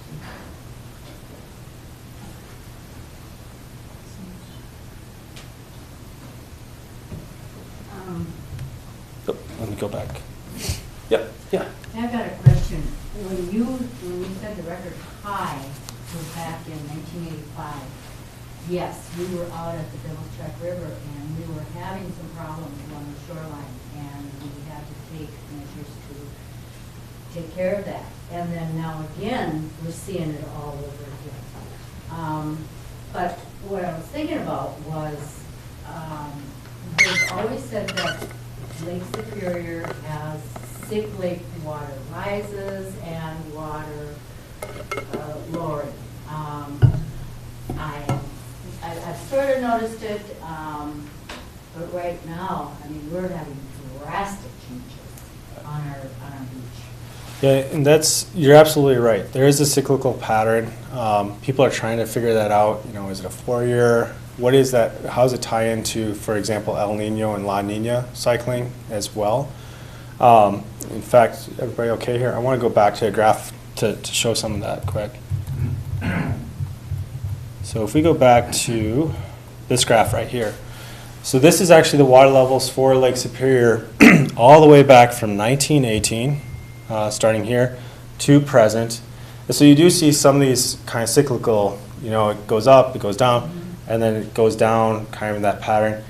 S2: Oh, let me go back. Yep, yeah.
S4: I've got a question. When you said the record high was back in 1985, yes, we were out at the Devil's Track River and we were having some problems along the shoreline, and we had to take measures to take care of that. And then now again, we're seeing it all over again. But what I was thinking about was, they've always said that Lake Superior has sick lake water rises and water lowering. I've sort of noticed it, but right now, we're having drastic changes on our beach.
S2: Yeah, and you're absolutely right. There is a cyclical pattern. People are trying to figure that out. Is it a 4-year? What is that? How does it tie into, for example, El Nino and La Nina cycling as well? In fact, everybody okay here? I want to go back to a graph to show some of that quick. So if we go back to this graph right here. So this is actually the water levels for Lake Superior all the way back from 1918, starting here, to present. And so you do see some of these kind of cyclical, it goes up, it goes down, and then it goes down kind of in that pattern.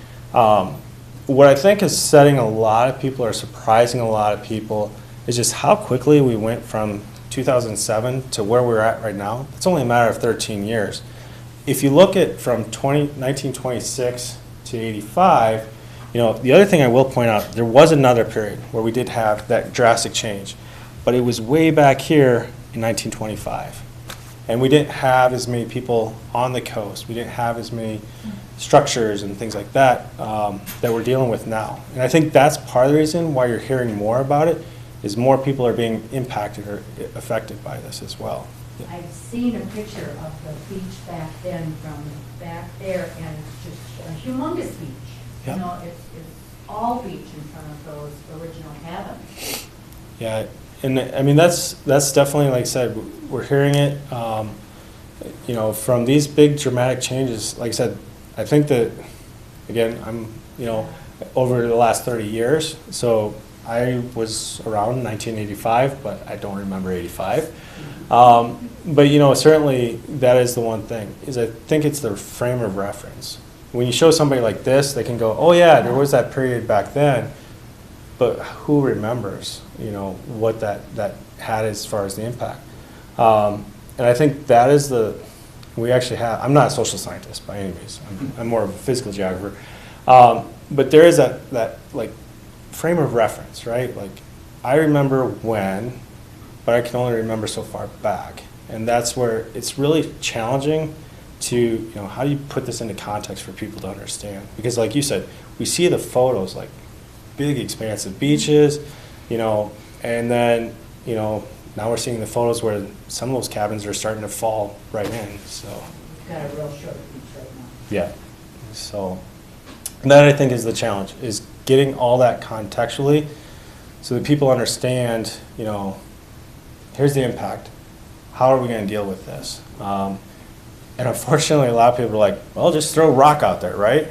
S2: What I think is setting a lot of people or surprising a lot of people is just how quickly we went from 2007 to where we're at right now. It's only a matter of 13 years. If you look at from 1926 to 85, the other thing I will point out, there was another period where we did have that drastic change, but it was way back here in 1925. And we didn't have as many people on the coast. We didn't have as many structures and things like that that we're dealing with now. And I think that's part of the reason why you're hearing more about it, is more people are being impacted or affected by this as well. Yeah.
S4: I've seen a picture of the beach back then from back there, and it's just a humongous beach.
S2: Yeah.
S4: It's all beach in front of those original cabins.
S2: Yeah, and that's definitely, like I said, we're hearing it, from these big dramatic changes. Like I said, I think that, again, I'm, over the last 30 years, so I was around 1985, but I don't remember 85. But certainly that is the one thing, is I think it's the frame of reference. When you show somebody like this, they can go, oh yeah, there was that period back then, but who remembers, what that had as far as the impact. And I think that is we actually have, I'm not a social scientist by any means, I'm more of a physical geographer, but there is that like frame of reference, right? Like, I remember when, but I can only remember so far back. And that's where it's really challenging to, how do you put this into context for people to understand? Because like you said, we see the photos, like big expansive beaches, and then, now we're seeing the photos where some of those cabins are starting to fall right in, so.
S4: We've got a real short beach right now.
S2: Yeah, so And that I think is the challenge, is getting all that contextually so that people understand, you know, here's the impact. How are we going to deal with this? And unfortunately, a lot of people are like, well, just throw rock out there, right?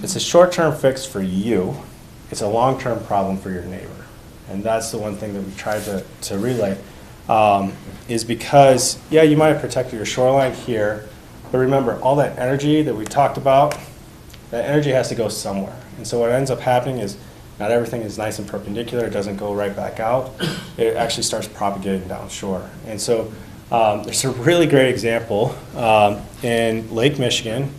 S2: It's a short-term fix for you. It's a long-term problem for your neighbor. And that's the one thing that we tried to relay, is because, yeah, you might have protected your shoreline here, but remember, all that energy that we talked about, that energy has to go somewhere. And so what ends up happening is not everything is nice and perpendicular. It doesn't go right back out. It actually starts propagating downshore. And so there's a really great example in Lake Michigan,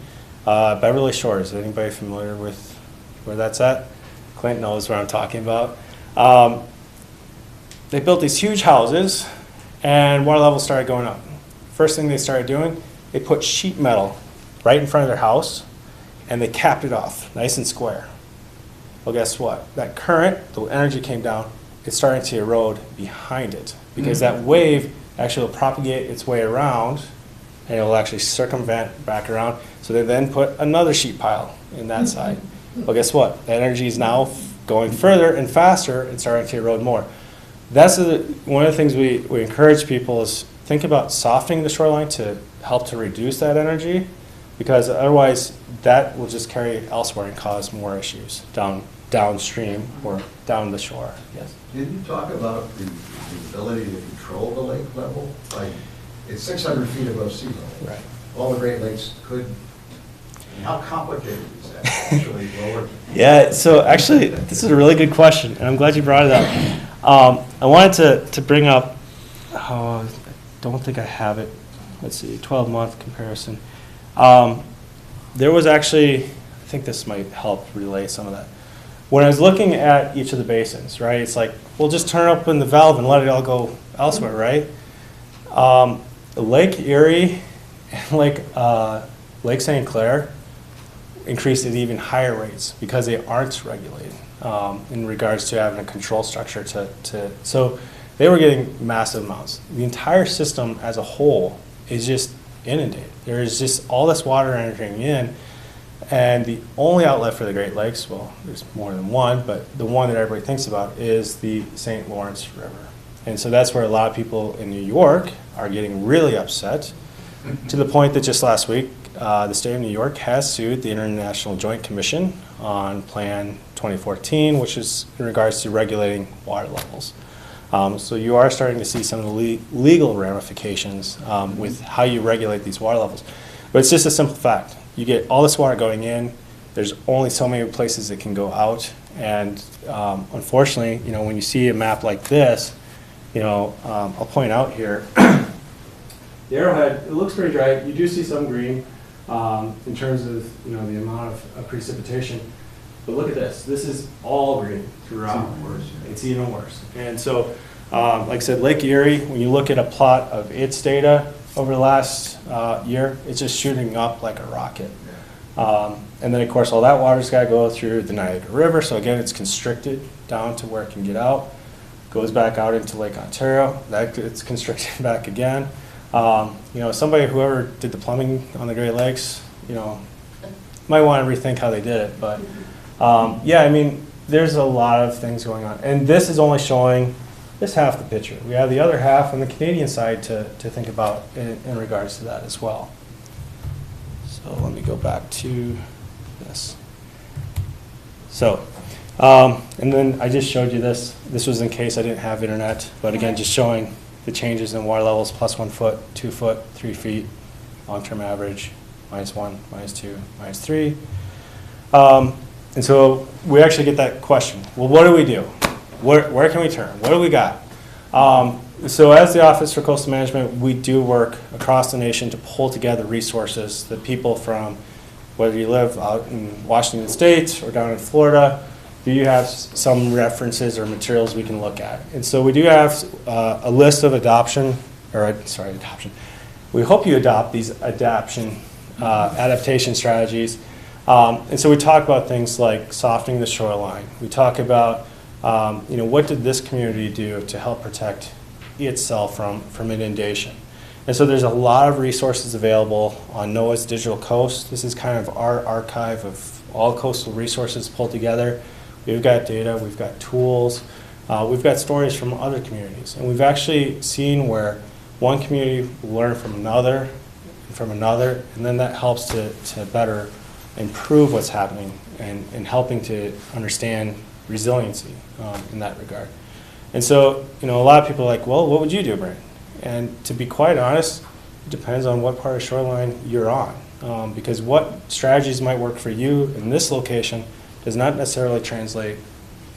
S2: Beverly Shores. Is anybody familiar with where that's at? Clint knows what I'm talking about. They built these huge houses, and water levels started going up. First thing they started doing, they put sheet metal right in front of their house, and they capped it off, nice and square. Well, guess what? That current, the energy came down, it's starting to erode behind it, because that wave actually will propagate its way around, and it will actually circumvent back around. So they then put another sheet pile in that side. Well, guess what? That energy is now going further and faster and starting to erode more. That's one of the things we encourage people is think about softening the shoreline to help to reduce that energy, because otherwise that will just carry elsewhere and cause more issues downstream or down the shore. Yes.
S6: Did you talk about the ability to control the lake level? Like, it's 600 feet above sea level.
S2: Right.
S6: All the Great Lakes could, how complicated is that actually lower?
S2: Yeah, so actually, this is a really good question, and I'm glad you brought it up. I wanted to bring up, I don't think I have it, let's see, 12-month comparison. There was actually, I think this might help relay some of that. When I was looking at each of the basins, right, it's like, we'll just turn open the valve and let it all go elsewhere, right? Lake Erie and Lake St. Clair increased at even higher rates because they aren't regulated in regards to having a control structure so they were getting massive amounts. The entire system as a whole is just inundated. There is just all this water entering in, and the only outlet for the Great Lakes, well, there's more than one, but the one that everybody thinks about is the St. Lawrence River. And so that's where a lot of people in New York are getting really upset, to the point that just last week, the state of New York has sued the International Joint Commission on Plan 2014, which is in regards to regulating water levels. So you are starting to see some of the legal ramifications with how you regulate these water levels. But it's just a simple fact. You get all this water going in, there's only so many places that can go out, and unfortunately, you know, when you see a map like this, you know, I'll point out here, the arrowhead, it looks pretty dry. You do see some green in terms of, you know, the amount of precipitation. But look at this. This is all green throughout.
S6: It's even worse.
S2: It's even worse. And so, like I said, Lake Erie, when you look at a plot of its data over the last year, it's just shooting up like a rocket. And then, of course, all that water's got to go through the Niagara River. So, again, it's constricted down to where it can get out. Goes back out into Lake Ontario. That it's constricted back again. You know, whoever did the plumbing on the Great Lakes, you know, might want to rethink how they did it. But yeah, I mean, there's a lot of things going on. And this is only showing this half the picture. We have the other half on the Canadian side to think about in regards to that as well. So let me go back to this. So, and then I just showed you this. This was in case I didn't have internet. But again, just showing the changes in water levels, plus 1 foot, 2 foot, 3 feet, long-term average, -1, -2, -3. And so we actually get that question. Well, what do we do? Where can we turn? What do we got? So as the Office for Coastal Management, we do work across the nation to pull together resources that people from, whether you live out in Washington State or down in Florida, do you have some references or materials we can look at? And so we do have a list of adoption. We hope you adopt these adaptation strategies. And so we talk about things like softening the shoreline. We talk about, you know, what did this community do to help protect itself from inundation? And so there's a lot of resources available on NOAA's Digital Coast. This is kind of our archive of all coastal resources pulled together. We've got data, we've got tools, we've got stories from other communities. And we've actually seen where one community will learn from another, and then that helps to better improve what's happening and helping to understand resiliency in that regard. And so, a lot of people are like, well, what would you do, Brennan? And to be quite honest, it depends on what part of Shoreline you're on. Because what strategies might work for you in this location does not necessarily translate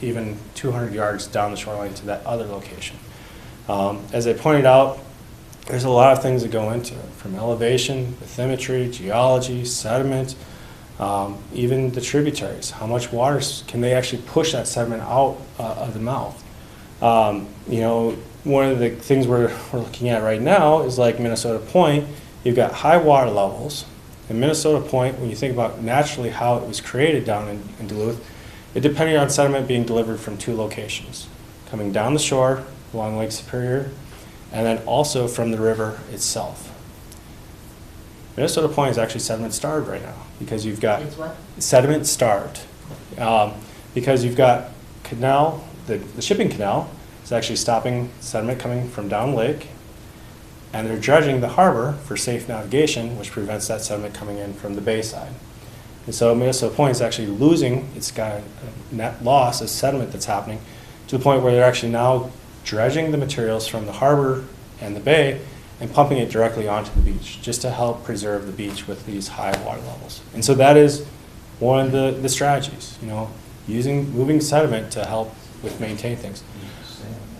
S2: even 200 yards down the shoreline to that other location. As I pointed out, there's a lot of things that go into it, from elevation, bathymetry, geology, sediment, even the tributaries. How much water can they actually push that sediment out of the mouth? One of the things we're looking at right now is like Minnesota Point. You've got high water levels. In Minnesota Point, when you think about naturally how it was created down in Duluth, it depended on sediment being delivered from two locations, coming down the shore along Lake Superior, and then also from the river itself. Minnesota Point is actually sediment starved right now because you've got
S4: It's what?
S2: sediment starved. Because you've got canal, the shipping canal is actually stopping sediment coming from down lake, and they're dredging the harbor for safe navigation, which prevents that sediment coming in from the bay side. And so Minnesota Point is actually losing, it's got a net loss of sediment that's happening to the point where they're actually now dredging the materials from the harbor and the bay and pumping it directly onto the beach just to help preserve the beach with these high water levels. And so that is one of the strategies, moving sediment to help with maintain things.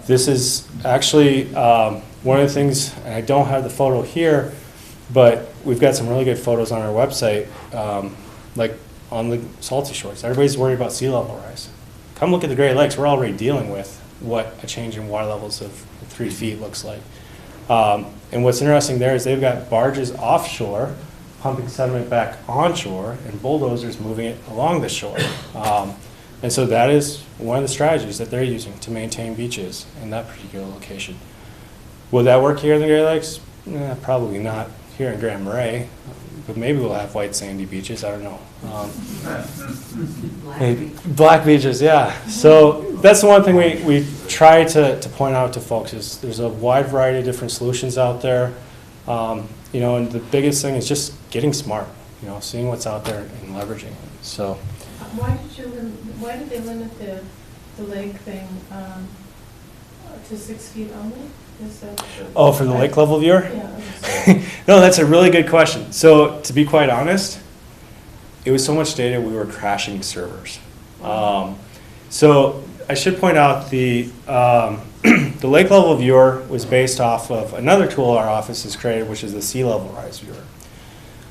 S2: This is actually one of the things, and I don't have the photo here, but we've got some really good photos on our website, like on the salty shores. Everybody's worried about sea level rise. Come look at the Great Lakes. We're already dealing with what a change in water levels of 3 feet looks like. And what's interesting there is they've got barges offshore pumping sediment back onshore and bulldozers moving it along the shore. And so that is one of the strategies that they're using to maintain beaches in that particular location. Would that work here in the Great Lakes? Probably not here in Grand Marais, but maybe we'll have white sandy beaches, I don't know. Black beaches, yeah. So that's the one thing we try to point out to folks is there's a wide variety of different solutions out there. And the biggest thing is just getting smart, seeing what's out there and leveraging it. So.
S7: Why did they limit the lake thing to 6 feet only?
S2: For the lake level viewer?
S7: Yeah.
S2: No, that's a really good question. So to be quite honest, it was so much data we were crashing servers. So I should point out the lake level viewer was based off of another tool our office has created, which is the sea level rise viewer.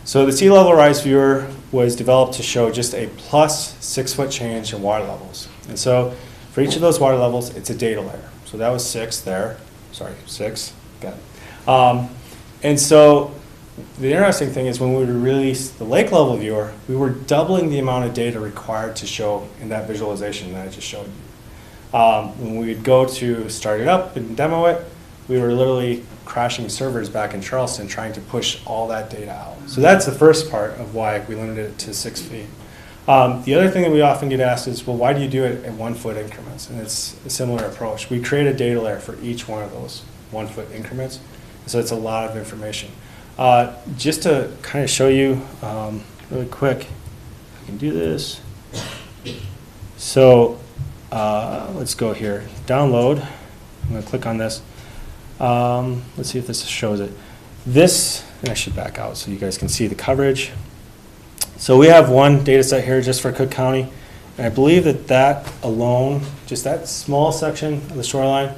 S2: So the sea level rise viewer was developed to show just a plus 6 foot change in water levels. And so for each of those water levels, it's a data layer. So that was 6 there. Sorry, 6. Got it. And so the interesting thing is when we released the lake level viewer, we were doubling the amount of data required to show in that visualization that I just showed you. When we would go to start it up and demo it, we were literally crashing servers back in Charleston trying to push all that data out. So that's the first part of why we limited it to 6 feet. The other thing that we often get asked is, well, why do you do it in 1 foot increments? And it's a similar approach. We create a data layer for each one of those 1 foot increments. So it's a lot of information. Just to kind of show you really quick, I can do this. So let's go here, download. I'm going to click on this. Let's see if this shows it. This, and I should back out so you guys can see the coverage. So we have one data set here just for Cook County, and I believe that alone, just that small section of the shoreline,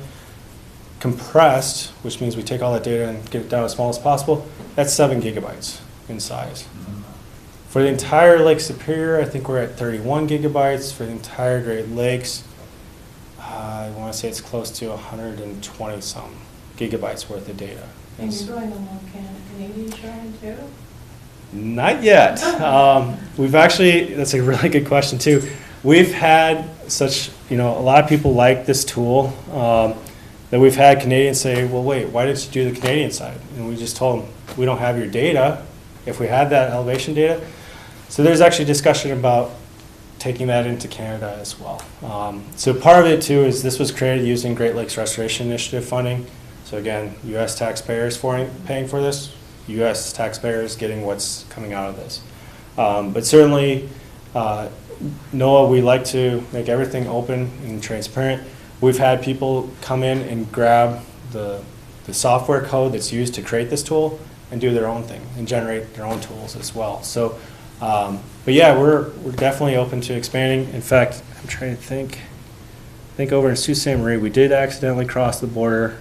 S2: compressed, which means we take all that data and get it down as small as possible, that's 7 gigabytes in size. For the entire Lake Superior, I think we're at 31 gigabytes. For the entire Great Lakes, I want to say it's close to 120 some gigabytes worth of data.
S7: And you're going on Canadian shoreline too?
S2: Not yet. We've actually, that's a really good question too. We've had such, a lot of people like this tool that we've had Canadians say, well, wait, why didn't you do the Canadian side? And we just told them, we don't have your data. If we had that elevation data. So there's actually discussion about taking that into Canada as well. So part of it too is this was created using Great Lakes Restoration Initiative funding. So again, U.S. taxpayers paying for this, U.S. taxpayers getting what's coming out of this. But certainly, NOAA, we like to make everything open and transparent. We've had people come in and grab the software code that's used to create this tool and do their own thing and generate their own tools as well. So, but yeah, we're definitely open to expanding. In fact, I'm trying to think over in Sault Ste. Marie, we did accidentally cross the border,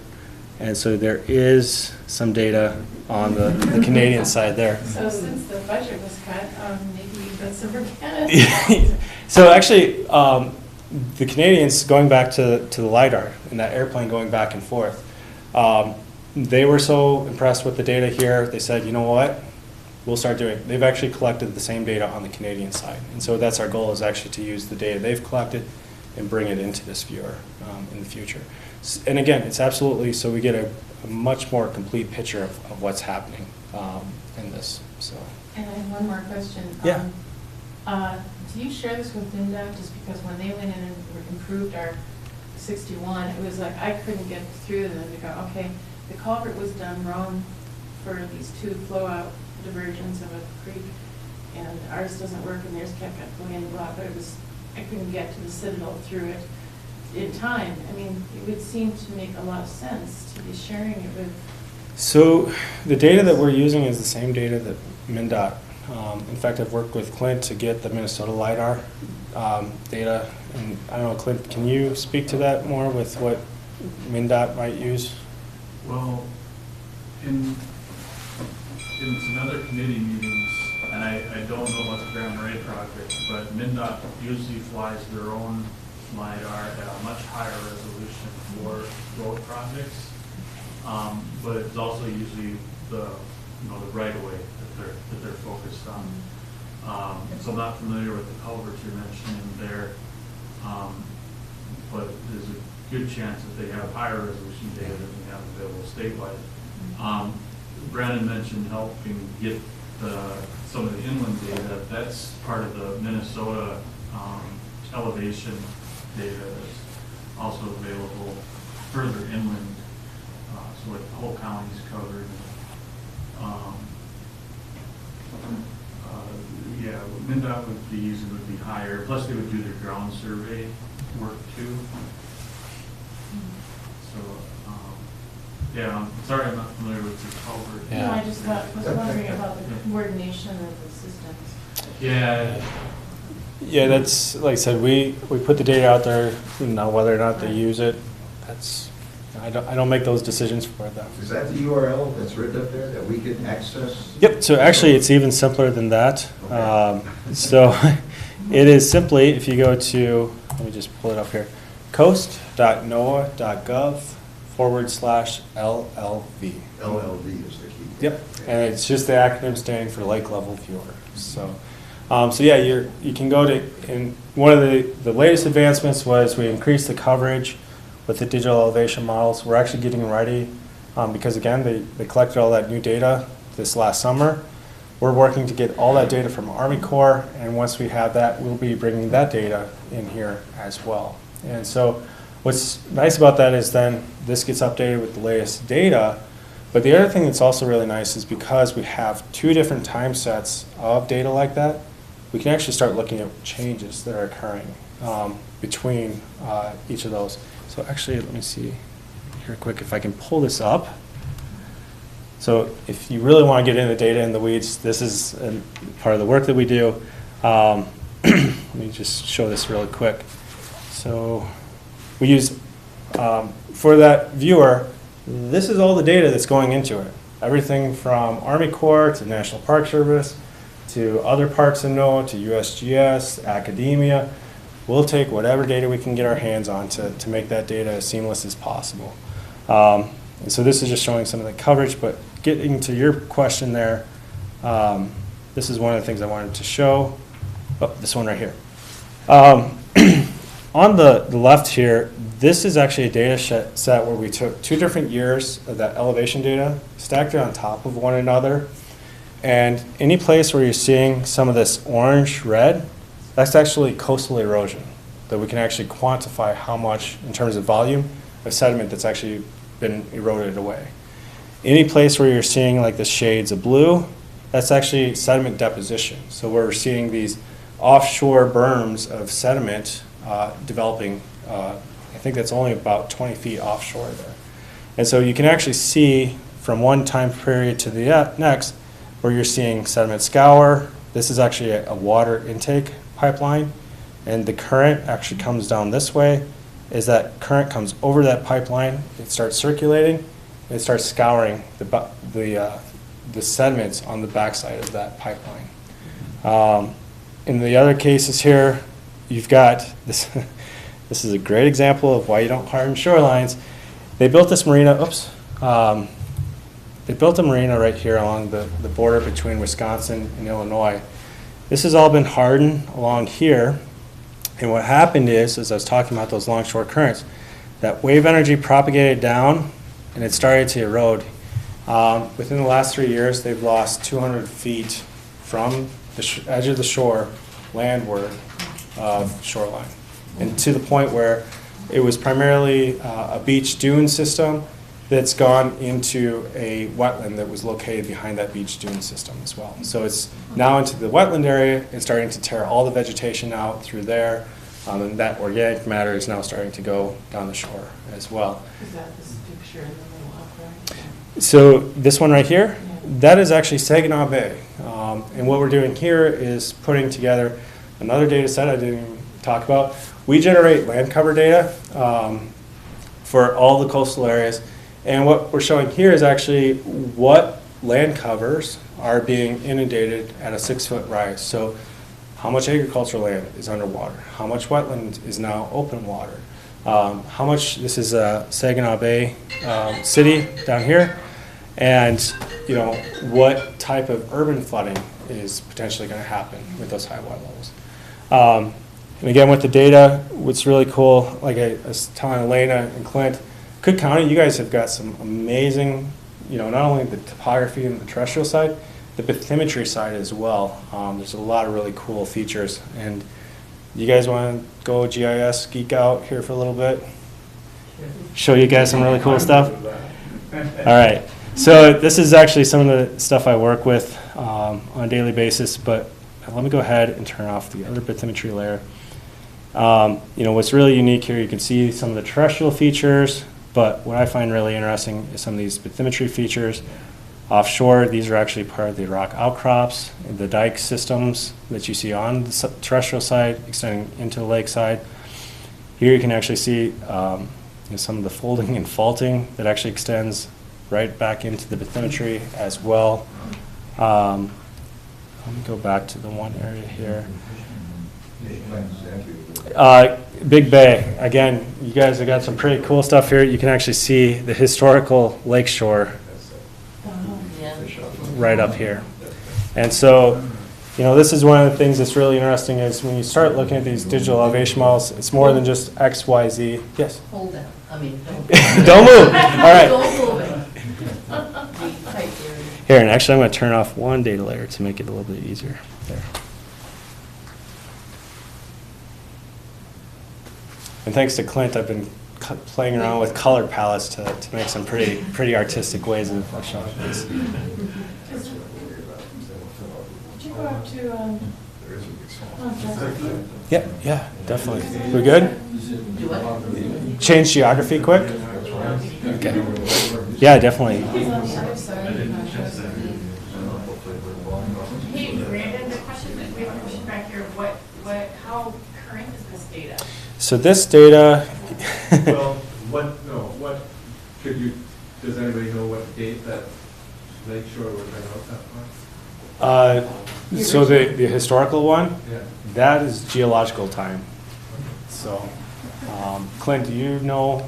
S2: and so there is some data on the Canadian side there.
S7: So since the budget was cut, maybe that's over Canada.
S2: So actually, the Canadians, going back to the LiDAR and that airplane going back and forth, they were so impressed with the data here, they said, you know what, we'll start doing it. They've actually collected the same data on the Canadian side. And so that's our goal, is actually to use the data they've collected and bring it into this viewer in the future. And again, it's absolutely so we get a much more complete picture of what's happening in this. So.
S7: And I have one more question.
S2: Yeah.
S7: Do you share this with MNDNR? Just because when they went in and improved our 61, it was like I couldn't get through them to go, okay, the culvert was done wrong for these two flow out diversions of a creek, and ours doesn't work, and theirs kept going in blah, but I couldn't get to the Citadel through it in time. I mean, it would seem to make a lot of sense to be sharing it with.
S2: So the data that we're using is the same data that MNDOT. In fact, I've worked with Clint to get the Minnesota LiDAR data. And I don't know, Clint, can you speak to that more with what MNDOT might use?
S8: Well, in some other committee meetings, and I don't know about the Grand Marais project, but MNDOT usually flies their own LiDAR at a much higher resolution for road projects. But it's also usually the right of way that they're focused on. So I'm not familiar with the culverts you're mentioning there, but there's a good chance that they have higher resolution data than we have available statewide. Brennan mentioned helping get some of the inland data. That's part of the Minnesota elevation data that's also available further inland, so like the whole county is covered. Yeah, what MNDOT would be using would be higher, plus they would do their ground survey work too. So, yeah, I'm sorry I'm not familiar with the culvert.
S2: Yeah.
S7: No, I just was wondering about the coordination of the systems.
S8: Yeah.
S2: Yeah, that's, like I said, we put the data out there, now whether or not they use it, that's, I don't make those decisions for them.
S6: Is that the URL that's written up there that we can access?
S2: Yep, so actually it's even simpler than that.
S6: Okay.
S2: So it is simply, if you go to, let me just pull it up here, coast.noaa.gov/LLV.
S6: LLV is the key.
S2: Yep, and it's just the acronym standing for Lake Level Viewer. So, so yeah, you can go to, and one of the latest advancements was we increased the coverage with the digital elevation models. We're actually getting ready because again, they collected all that new data this last summer. We're working to get all that data from Army Corps, and once we have that, we'll be bringing that data in here as well. And so what's nice about that is then this gets updated with the latest data, but the other thing that's also really nice is because we have two different time sets of data like that, we can actually start looking at changes that are occurring between each of those. So actually, let me see here quick if I can pull this up. So if you really want to get into the data in the weeds, this is part of the work that we do. Let me just show this really quick. So we use, for that viewer, this is all the data that's going into it. Everything from Army Corps to National Park Service to other parks in NOAA to USGS, academia. We'll take whatever data we can get our hands on to make that data as seamless as possible. And so this is just showing some of the coverage, but getting to your question there, this is one of the things I wanted to show. Oh, this one right here. on the left here, this is actually a data set where we took 2 different years of that elevation data, stacked it on top of one another. And any place where you're seeing some of this orange-red, that's actually coastal erosion, that we can actually quantify how much, in terms of volume, of sediment that's actually been eroded away. Any place where you're seeing like the shades of blue, that's actually sediment deposition. So we're seeing these offshore berms of sediment developing, I think that's only about 20 feet offshore there. And so you can actually see from one time period to the next where you're seeing sediment scour. This is actually a water intake pipeline, and the current actually comes down this way. As that current comes over that pipeline, it starts circulating, and it starts scouring the sediments on the backside of that pipeline. In the other cases here, you've got this. This is a great example of why you don't harden shorelines. They built this marina. Oops. They built a marina right here along the border between Wisconsin and Illinois. This has all been hardened along here. And what happened is, as I was talking about those longshore currents, that wave energy propagated down and it started to erode. Within the last 3 years, they've lost 200 feet from the edge of the shore landward of Shoreline. And to the point where it was primarily a beach dune system that's gone into a wetland that was located behind that beach dune system as well. So it's now into the wetland area and starting to tear all the vegetation out through there. And that organic matter is now starting to go down the shore as well.
S7: Is that this picture in the middle up there?
S2: So this one right here, that is actually Saginaw Bay. And what we're doing here is putting together another data set I didn't even talk about. We generate land cover data for all the coastal areas. And what we're showing here is actually what land covers are being inundated at a 6-foot rise. So how much agricultural land is underwater? How much wetland is now open water? How much, this is Saginaw Bay City down here. And what type of urban flooding is potentially going to happen with those high water levels. And again, with the data, what's really cool, like I was telling Elena and Clint, Cook County, you guys have got some amazing, not only the topography and the terrestrial side, the bathymetry side as well. There's a lot of really cool features. And you guys want to go GIS geek out here for a little bit? Show you guys some really cool stuff? All right. So this is actually some of the stuff I work with on a daily basis, but let me go ahead and turn off the other bathymetry layer. What's really unique here, you can see some of the terrestrial features, but what I find really interesting is some of these bathymetry features. Offshore, these are actually part of the rock outcrops, the dike systems that you see on the terrestrial side, extending into the lake side. Here you can actually see some of the folding and faulting that actually extends right back into the bathymetry as well. Let me go back to the one area here. Big Bay. Again, you guys have got some pretty cool stuff here. You can actually see the historical lakeshore right up here. And so, this is one of the things that's really interesting is when you start looking at these digital elevation models, it's more than just X, Y, Z. Yes?
S4: Hold down. Don't.
S2: Don't move. All right.
S4: Don't move it.
S2: Here, and actually I'm going to turn off one data layer to make it a little bit easier. There. And thanks to Clint, I've been playing around with color palettes to make some pretty artistic ways of showing this.
S7: Did you go up to,
S2: Yeah, definitely. We good?
S4: Do what?
S2: Change geography quick? Okay. Yeah, definitely.
S7: he's on the other side.
S1: Hey, Brandon, the question that we have a question back here, how current is this data?
S2: So this data,
S9: what does anybody know what date that lakeshore was out that far?
S2: so the historical one,
S9: Yeah.
S2: that is geological time. So, Clint, do you know?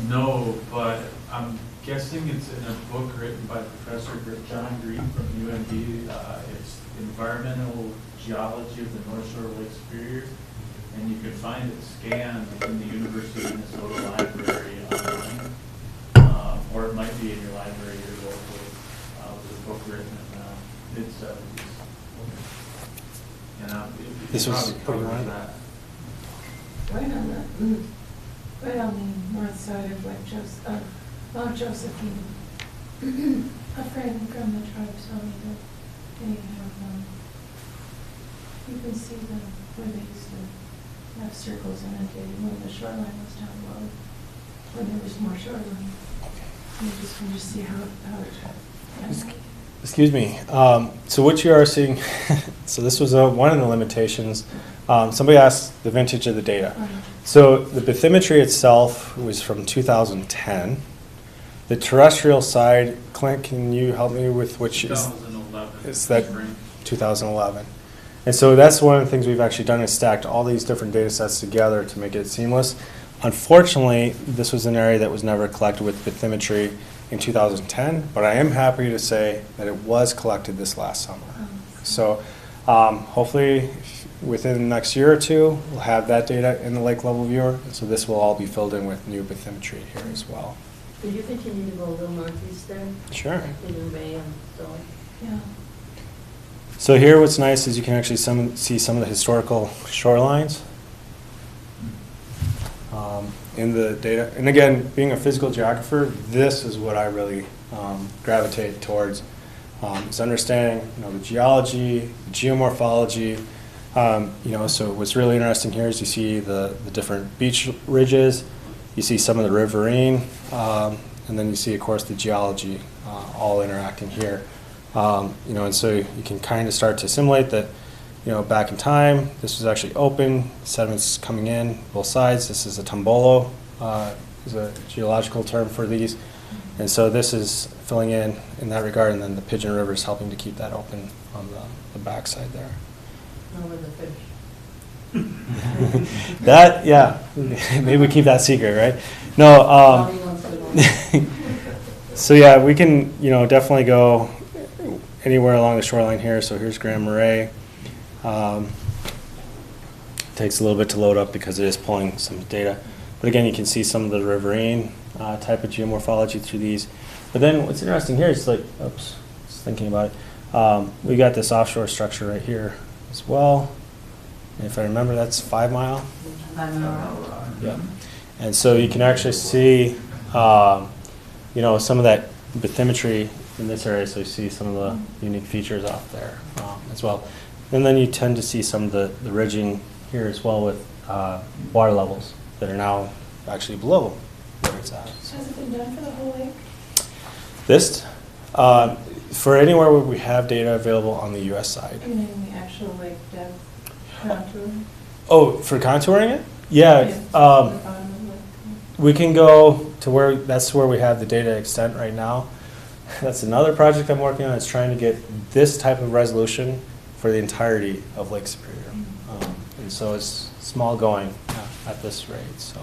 S8: No, but I'm guessing it's in a book written by Professor John Green from UND. It's Environmental Geology of the North Shore of Lake Superior. and you can find it scanned in the University of Minnesota library online, or it might be in your library here locally. With a book written in the mid-70s. And it
S2: This was
S8: probably
S2: what you
S8: covers
S2: wanted?
S8: that.
S7: Right on the north side of Mount Josephine. A friend from the tribe told me that they have, you can see where they used to have circles inundated when the shoreline was down low, when there was more shoreline. You just can see how it.
S2: Excuse me. So what you are seeing, so this was one of the limitations. Somebody asked the vintage of the data. So the bathymetry itself was from 2010. The terrestrial side, Clint, can you help me with which is
S8: 2011.
S2: Is that
S8: spring.
S2: 2011? And so that's one of the things we've actually done is stacked all these different data sets together to make it seamless. Unfortunately, this was an area that was never collected with bathymetry in 2010, but I am happy to say that it was collected this last summer. So hopefully within the next year or two, we'll have that data in the lake level viewer. So this will all be filled in with new bathymetry here as well.
S10: Could you continue to go a little northeast there?
S2: Sure.
S10: Clear Bay and so on.
S7: Yeah.
S2: So here what's nice is you can actually see some of the historical shorelines in the data. And again, being a physical geographer, this is what I really gravitate towards. Is understanding the geology, the geomorphology. So what's really interesting here is you see the different beach ridges, you see some of the riverine, and then you see, of course, the geology all interacting here. And so you can kind of start to assimilate that, back in time, this was actually open, sediments coming in both sides. This is a tombolo, is a geological term for these. And so this is filling in that regard, and then the Pigeon River is helping to keep that open on the backside there.
S10: Over the fish.
S2: That, yeah, maybe we keep that secret, right? No,
S10: Probably wants to know.
S2: so yeah, we can, definitely go anywhere along the shoreline here. So here's Grand Marais. Takes a little bit to load up because it is pulling some data. But again, you can see some of the riverine type of geomorphology through these. But then what's interesting here is oops, just thinking about it. We got this offshore structure right here as well. And if I remember, that's 5 Mile.
S10: 5 Mile.
S2: Yeah. And so you can actually see, some of that bathymetry in this area. So you see some of the unique features off there as well. And then you tend to see some of the ridging here as well with water levels that are now actually below where it's at.
S7: Has it been done for the whole lake?
S2: This, for anywhere where we have data available on the U.S. side.
S7: I mean, in the actual lake depth contour?
S2: Oh, for contouring it? Yeah.
S7: The bottom of the lake.
S2: We can go to that's where we have the data extent right now. That's another project I'm working on. Is trying to get this type of resolution for the entirety of Lake Superior. And so it's small going at this rate. So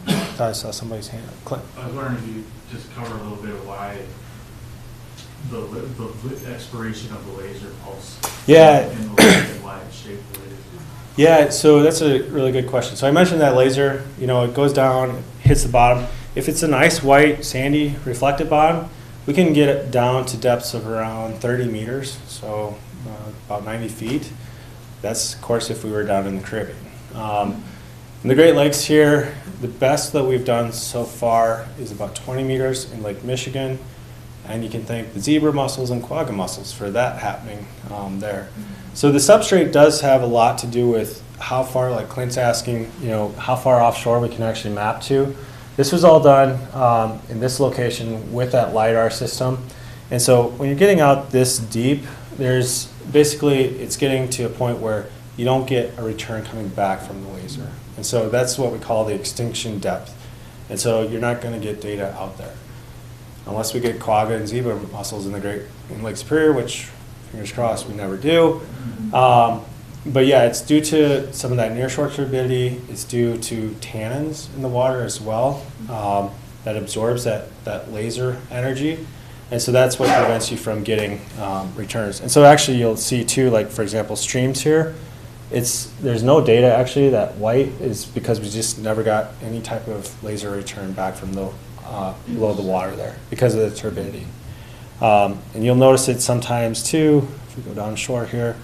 S2: I thought I saw somebody's hand. Clint.
S8: I was wondering if you just cover a little bit of why the expiration of the laser pulse.
S2: Yeah.
S8: In the lake and why it's shaped the way it is.
S2: Yeah, so that's a really good question. So I mentioned that laser, it goes down, hits the bottom. If it's a nice white, sandy, reflected bottom, we can get it down to depths of around 30 meters, so about 90 feet. That's, of course, if we were down in the Caribbean. In the Great Lakes here, the best that we've done so far is about 20 meters in Lake Michigan, and you can thank the zebra mussels and quagga mussels for that happening there. So the substrate does have a lot to do with how far, like Clint's asking, how far offshore we can actually map to. This was all done in this location with that LiDAR system. And so when you're getting out this deep, there's basically, it's getting to a point where you don't get a return coming back from the laser. And so that's what we call the extinction depth. And so you're not going to get data out there. Unless we get quagga and zebra mussels in Lake Superior, which, fingers crossed, we never do. But yeah, it's due to some of that nearshore turbidity. It's due to tannins in the water as well that absorbs that laser energy. And so that's what prevents you from getting returns. And so actually you'll see too, like for example, streams here. there's no data actually. That white is because we just never got any type of laser return back from the below the water there because of the turbidity. And you'll notice it sometimes too, if we go down shore here,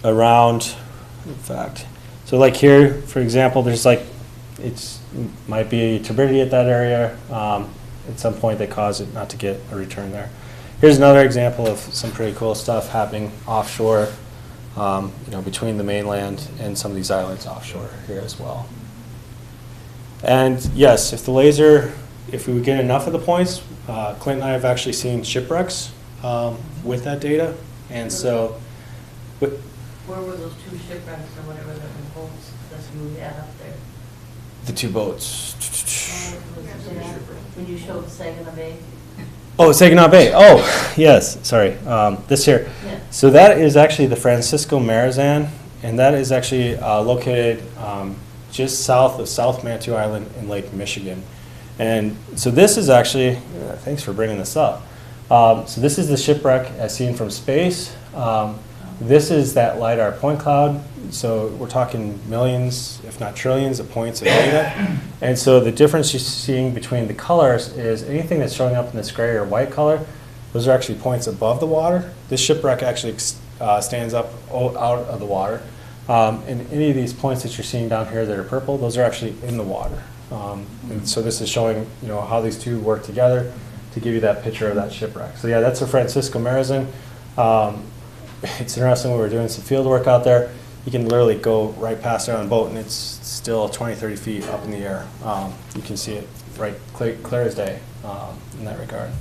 S2: around, in fact, so like here, for example, there's like, might be turbidity at that area. At some point they cause it not to get a return there. Here's another example of some pretty cool stuff happening offshore, between the mainland and some of these islands offshore here as well. And yes, if we get enough of the points, Clint and I have actually seen shipwrecks with that data. And so,
S10: Where were those 2 shipwrecks or whatever that were boats that you had up there?
S2: the 2 boats.
S10: When you showed Saginaw Bay?
S2: Oh, Saginaw Bay. Oh, yes, sorry. This here.
S10: Yeah.
S2: So that is actually the Francisco Marizan, and that is actually located just south of South Manitou Island in Lake Michigan. And so this is actually, thanks for bringing this up. So this is the shipwreck as seen from space. This is that LiDAR point cloud. So we're talking millions, if not trillions, of points of data. And so the difference you're seeing between the colors is anything that's showing up in this gray or white color, those are actually points above the water. This shipwreck actually stands up out of the water. And any of these points that you're seeing down here that are purple, those are actually in the water. And so this is showing, how these two work together to give you that picture of that shipwreck. So yeah, that's a Francisco Marizan. It's interesting, we were doing some field work out there. You can literally go right past it on a boat and it's still 20, 30 feet up in the air. You can see it right clear as day in that regard.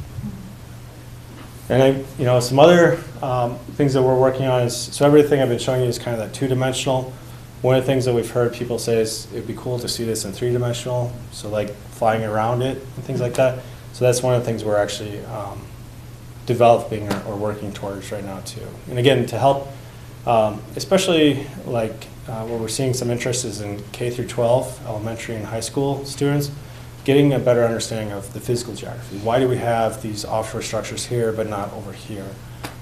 S2: And some other things that we're working on is, so everything I've been showing you is kind of that 2-dimensional. One of the things that we've heard people say is it'd be cool to see this in 3-dimensional, so like flying around it and things like that. So that's one of the things we're actually developing or working towards right now too. And again, to help, especially like where we're seeing some interest is in K through 12, elementary and high school students, getting a better understanding of the physical geography. Why do we have these offshore structures here but not over here?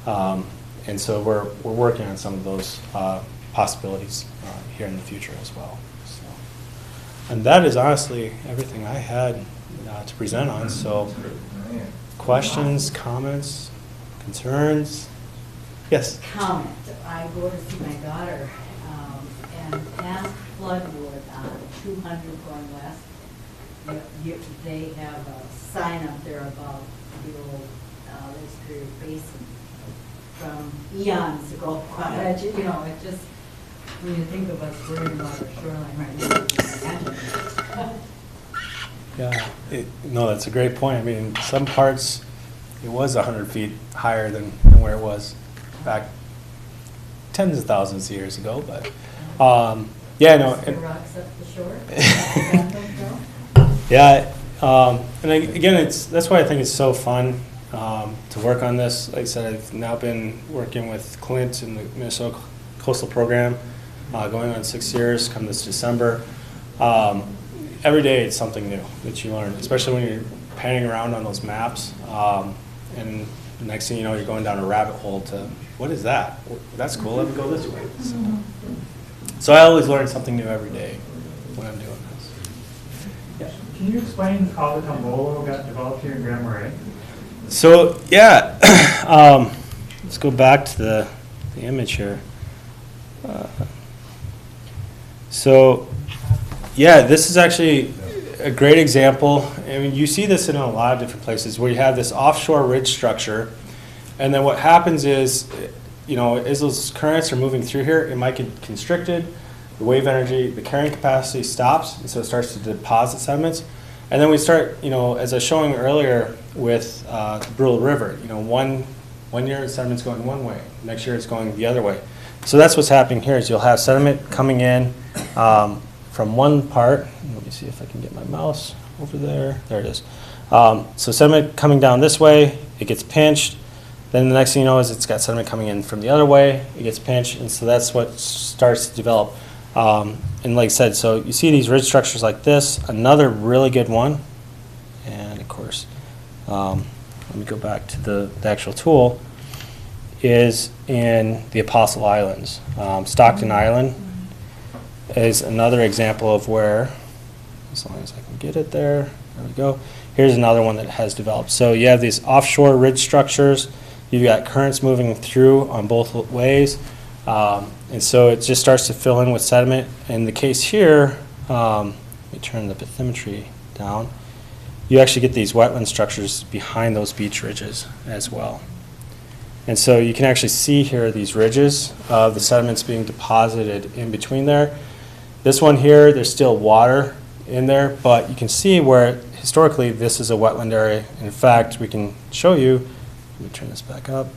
S2: And so we're working on some of those possibilities here in the future as well. So, and that is honestly everything I had to present on. So questions, comments, concerns? Yes?
S4: Comment. I go to see my daughter, and past Floodwood on 200 going west, they have a sign up there about the old Lakes Superior Basin from eons ago. It just, when you think of us worrying about our shoreline right now, you can imagine.
S2: Yeah, no, that's a great point. I mean, in some parts, it was 100 feet higher than where it was back tens of thousands of years ago. But yeah, no.
S4: The rocks up the shore.
S2: Yeah, and again, that's why I think it's so fun to work on this. Like I said, I've now been working with Clint in the Minnesota Coastal Program, going on 6 years. Come this December. Every day it's something new that you learn, especially when you're panning around on those maps. And the next thing you know, you're going down a rabbit hole to, what is that? That's cool, let me go this way. So I always learn something new every day when I'm doing this. Yeah.
S11: Can you explain how the Tombolo got developed here in Grand Marais?
S2: So, yeah, let's go back to the image here. So, yeah, this is actually a great example. I mean, you see this in a lot of different places where you have this offshore ridge structure, and then what happens is, as those currents are moving through here, it might get constricted. The wave energy, the carrying capacity stops, and so it starts to deposit sediments. And then we start, as I was showing earlier with the Brule River, one year sediment's going one way, next year it's going the other way. So that's what's happening here is you'll have sediment coming in from one part. Let me see if I can get my mouse over there. There it is. So sediment coming down this way, it gets pinched. Then the next thing you know is it's got sediment coming in from the other way, it gets pinched, and so that's what starts to develop. And like I said, so you see these ridge structures like this, another really good one. And of course, let me go back to the actual tool, is in the Apostle Islands. Stockton Island is another example of where, as long as I can get it there we go. Here's another one that has developed. So you have these offshore ridge structures. You've got currents moving through on both ways. And so it just starts to fill in with sediment. In the case here, let me turn the bathymetry down. You actually get these wetland structures behind those beach ridges as well. And so you can actually see here these ridges of the sediments being deposited in between there. This one here, there's still water in there, but you can see where historically this is a wetland area. In fact, we can show you, let me turn this back up.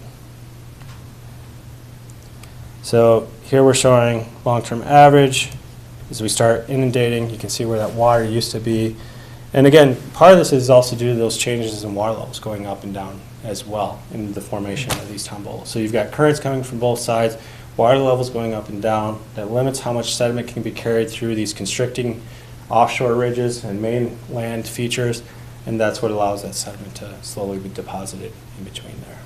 S2: So here we're showing long-term average. As we start inundating, you can see where that water used to be. And again, part of this is also due to those changes in water levels going up and down as well in the formation of these tumbles. So you've got currents coming from both sides, water levels going up and down. That limits how much sediment can be carried through these constricting offshore ridges and mainland features, and that's what allows that sediment to slowly be deposited in between there.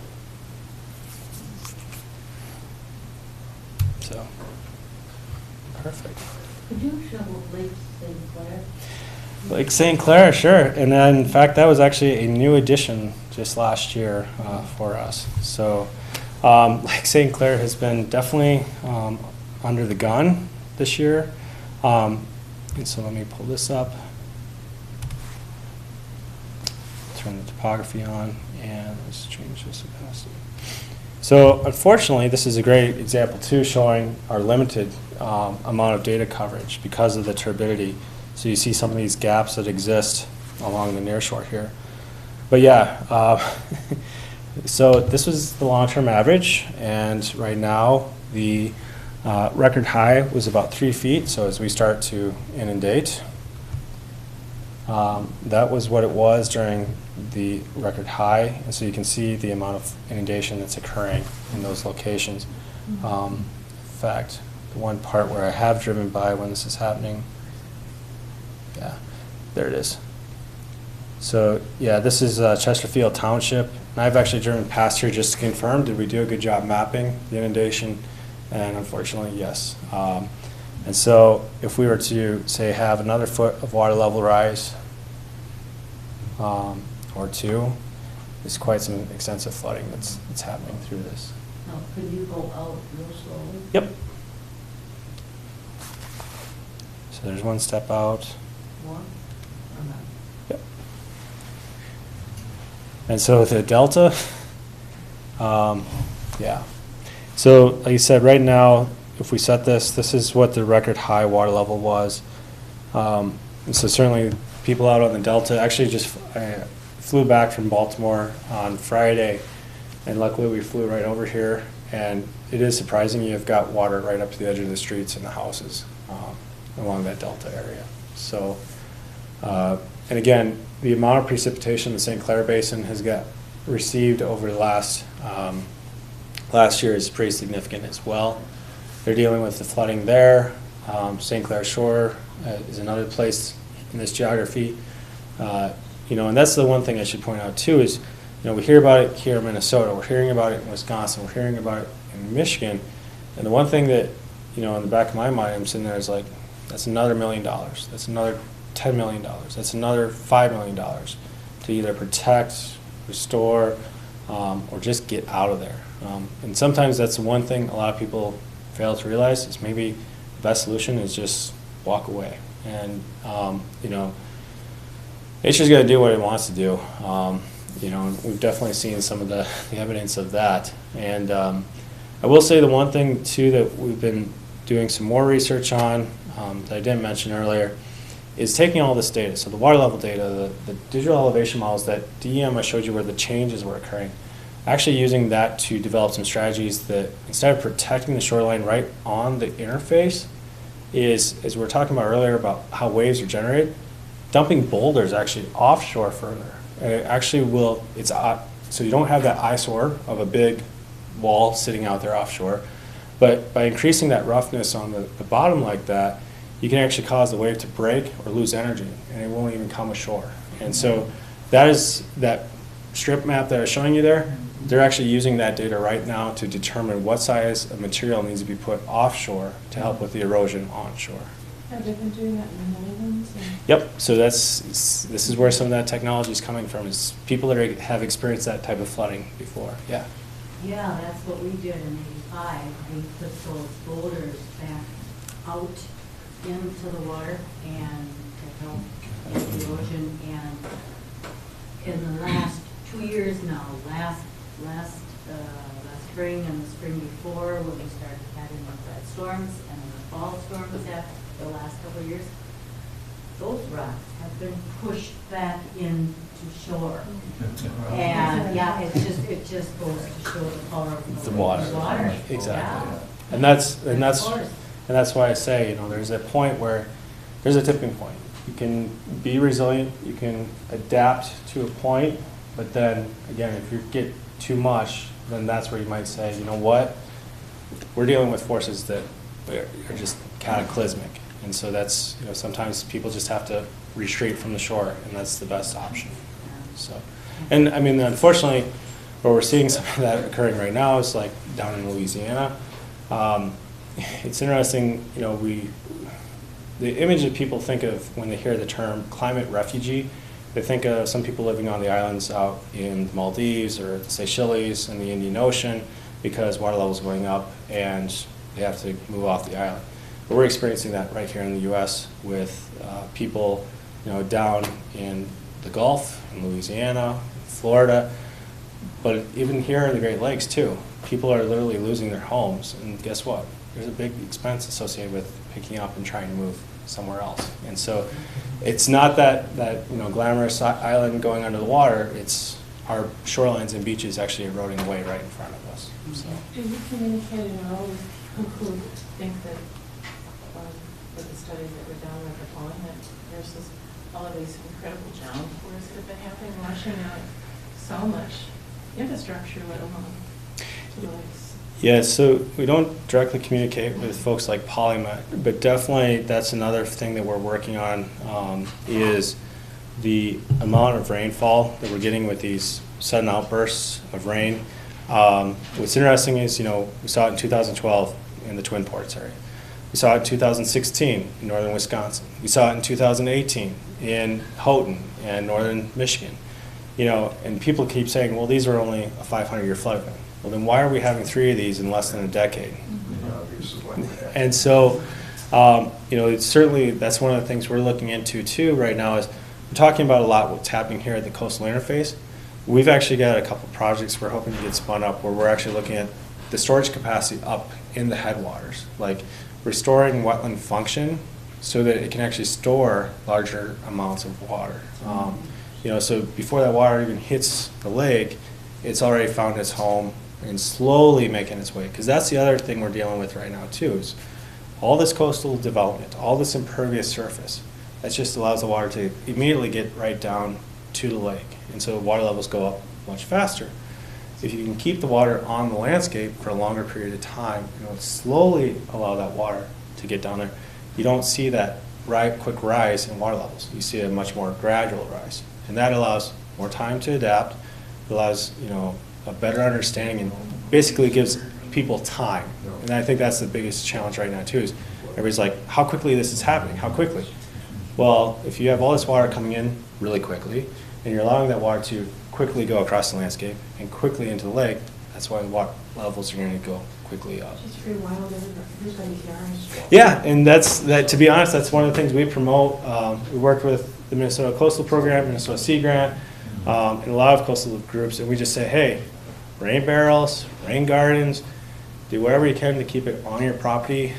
S2: So, perfect.
S10: Could you show Lake St. Clair?
S2: Lake St. Clair, sure. And then, in fact, that was actually a new addition just last year for us. So Lake St. Clair has been definitely under the gun this year. And so let me pull this up, turn the topography on, and let's change this opacity. So unfortunately, this is a great example too, showing our limited amount of data coverage because of the turbidity. So you see some of these gaps that exist along the nearshore here. But yeah, so this was the long-term average, and right now the record high was about 3 feet. So as we start to inundate, that was what it was during the record high. And so you can see the amount of inundation that's occurring in those locations. In fact, the one part where I have driven by when this is happening, yeah, there it is. So yeah, this is Chesterfield Township. And I've actually driven past here just to confirm, did we do a good job mapping the inundation? And unfortunately, yes. And so if we were to, say, have another foot of water level rise or two, there's quite some extensive flooding that's happening through this.
S10: Now, could you go out real slowly?
S2: Yep. So there's one step out.
S10: One or not?
S2: Yep. And so the delta, yeah. So like you said, right now, if we set this is what the record high water level was. And so certainly people out on the delta, actually just I flew back from Baltimore on Friday, and luckily we flew right over here, and it is surprising you've got water right up to the edge of the streets and the houses along that delta area. So, and again, the amount of precipitation the St. Clair Basin has received over the last year is pretty significant as well. They're dealing with the flooding there. St. Clair Shore is another place in this geography. And that's the one thing I should point out too is, we hear about it here in Minnesota, we're hearing about it in Wisconsin, we're hearing about it in Michigan, and the one thing that, in the back of my mind, I'm sitting there is like, that's another $1 million, that's another $10 million, that's another $5 million to either protect, restore, or just get out of there. And sometimes that's the one thing a lot of people fail to realize is maybe the best solution is just walk away. And, nature's going to do what it wants to do. And we've definitely seen some of the evidence of that. And I will say the one thing, too, that we've been doing some more research on that I didn't mention earlier is taking all this data. So the water level data, the digital elevation models, that DEM I showed you where the changes were occurring, actually using that to develop some strategies that instead of protecting the shoreline right on the interface is, as we were talking about earlier about how waves are generated, dumping boulders actually offshore further. And it actually will, so you don't have that eyesore of a big wall sitting out there offshore, but by increasing that roughness on the bottom like that, you can actually cause the wave to break or lose energy, and it won't even come ashore. And so that is that strip map that I was showing you there. they're actually using that data right now to determine what size of material needs to be put offshore to help with the erosion onshore.
S7: Have they been doing that in the Netherlands?
S2: Yep, so this is where some of that technology is coming from, is people that have experienced that type of flooding before, yeah.
S4: Yeah, that's what we did in '85. We put those boulders back out into the water and to help with erosion. And in the last 2 years now, last spring and the spring before, when we started having the flood storms and the fall storms after the last couple of years, those rocks have been pushed back into shore. And yeah, it just goes to show the power of
S2: The water. Exactly.
S4: Yeah.
S2: And that's
S4: Of course.
S2: why I say, you know, there's a point where there's a tipping point. You can be resilient, you can adapt to a point, but then again, if you get too much, then that's where you might say, you know what, we're dealing with forces that are just cataclysmic. And so that's, you know, sometimes people just have to retreat from the shore, and that's the best option. So, and I mean, unfortunately, where we're seeing some of that occurring right now is like down in Louisiana. It's interesting, you know, the image that people think of when they hear the term climate refugee, they think of some people living on the islands out in the Maldives or the Seychelles in the Indian Ocean because water levels are going up and they have to move off the island. But we're experiencing that right here in the U.S. with people, you know, down in the Gulf, in Louisiana, Florida, but even here in the Great Lakes too. People are literally losing their homes, and guess what? There's a big expense associated with picking up and trying to move somewhere else. And so it's not that you know, glamorous island going under the water, it's our shorelines and beaches actually eroding away right in front of us. So.
S7: Do you communicate at all with people who think that with the studies that were done with the polling, that there's all of these incredible downpours that have been happening, washing out so much infrastructure, let alone to the lakes?
S2: Yeah, so we don't directly communicate with folks like Polymet, but definitely that's another thing that we're working on is the amount of rainfall that we're getting with these sudden outbursts of rain. What's interesting is, you know, we saw it in 2012 in the Twin Ports area. We saw it in 2016 in northern Wisconsin. We saw it in 2018 in Houghton and northern Michigan. You know, and people keep saying, well, these are only a 500-year flood event. Well, then why are we having 3 of these in less than a decade? And so, you know, it's certainly, that's one of the things we're looking into too right now is we're talking about a lot what's happening here at the coastal interface. We've actually got a couple projects we're hoping to get spun up where we're actually looking at the storage capacity up in the headwaters, like restoring wetland function so that it can actually store larger amounts of water. You know, so before that water even hits the lake, it's already found its home and slowly making its way. Because that's the other thing we're dealing with right now too, is all this coastal development, all this impervious surface, that just allows the water to immediately get right down to the lake. And so water levels go up much faster. If you can keep the water on the landscape for a longer period of time, you know, slowly allow that water to get down there, you don't see that quick rise in water levels. You see a much more gradual rise. And that allows more time to adapt. It allows, you know, a better understanding and basically gives people time. And I think that's the biggest challenge right now too, is everybody's like, how quickly this is happening, how quickly? Well, if you have all this water coming in really quickly, and you're allowing that water to quickly go across the landscape and quickly into the lake, that's why the water levels are going to go quickly up.
S7: Just free wild everybody's yards.
S2: Yeah, and that. To be honest, that's one of the things we promote. We work with the Minnesota Coastal Program, Minnesota Sea Grant, and a lot of coastal groups, and we just say, hey, rain barrels, rain gardens, do whatever you can to keep it on your property.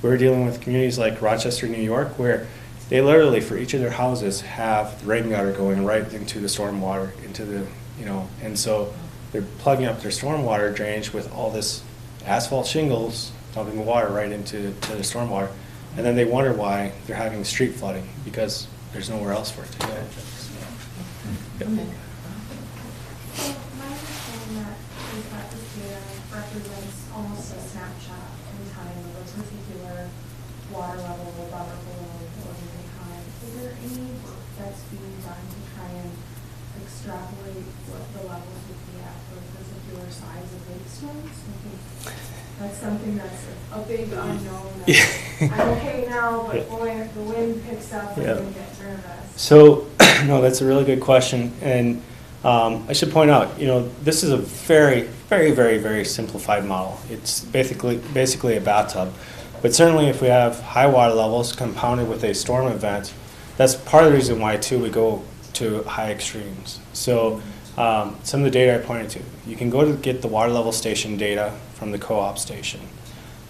S2: We're dealing with communities like Rochester, New York, where they literally, for each of their houses, have the rain gutter going right into the storm water, into the, you know, and so they're plugging up their stormwater drainage with all this asphalt shingles, dumping water right into the stormwater, and then they wonder why they're having street flooding, because there's nowhere else for it to go.
S12: So my understanding is that this data represents almost a snapshot in time of a particular water level above or below or in time. Is there any work that's being done to try and extrapolate what the levels would be at for a particular size of lake storms? I think that's something that's a big unknown. I'm okay now, but boy, if the wind picks up, I'm gonna get nervous.
S2: So, no, that's a really good question, and I should point out, this is a very, very, very, very simplified model. It's basically a bathtub, but certainly if we have high water levels compounded with a storm event, that's part of the reason why too we go to high extremes. So some of the data I pointed to, you can go to get the water level station data from the co-op station.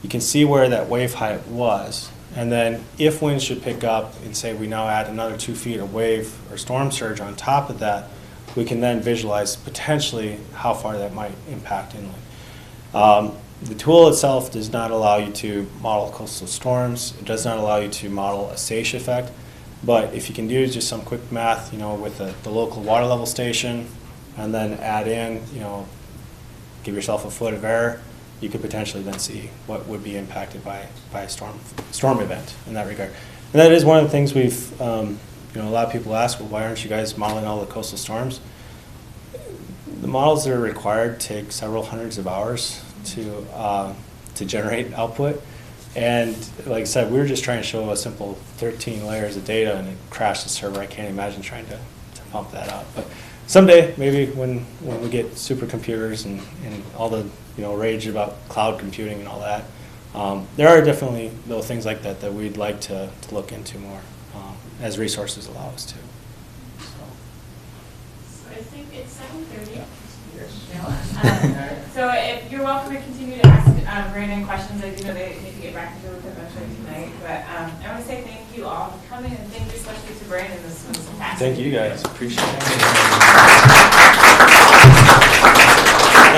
S2: You can see where that wave height was, and then if winds should pick up and say we now add another 2 feet of wave or storm surge on top of that, we can then visualize potentially how far that might impact inland. The tool itself does not allow you to model coastal storms. It does not allow you to model a SAISH effect. But if you can do just some quick math, with the local water level station, and then add in, give yourself a foot of error, you could potentially then see what would be impacted by a storm event in that regard. And that is one of the things we've, a lot of people ask, well, why aren't you guys modeling all the coastal storms? The models that are required take several hundreds of hours to generate output. And like I said, we were just trying to show a simple 13 layers of data, and it crashed the server. I can't imagine trying to pump that out. But someday, maybe when we get supercomputers and all the rage about cloud computing and all that, there are definitely little things like that that we'd like to look into more as resources allow us to.
S7: So I think it's 7:30.
S2: Yeah.
S1: So if you're welcome to continue to ask Brandon questions. I do know they need to get back to the eventually tonight, but I want to say thank you all for coming, and thank you especially to Brandon. This was fantastic.
S2: Thank you guys. Appreciate it.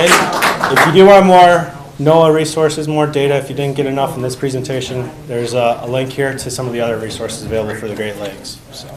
S2: And if you do want more NOAA resources, more data, if you didn't get enough in this presentation, there's a link here to some of the other resources available for the Great Lakes. So.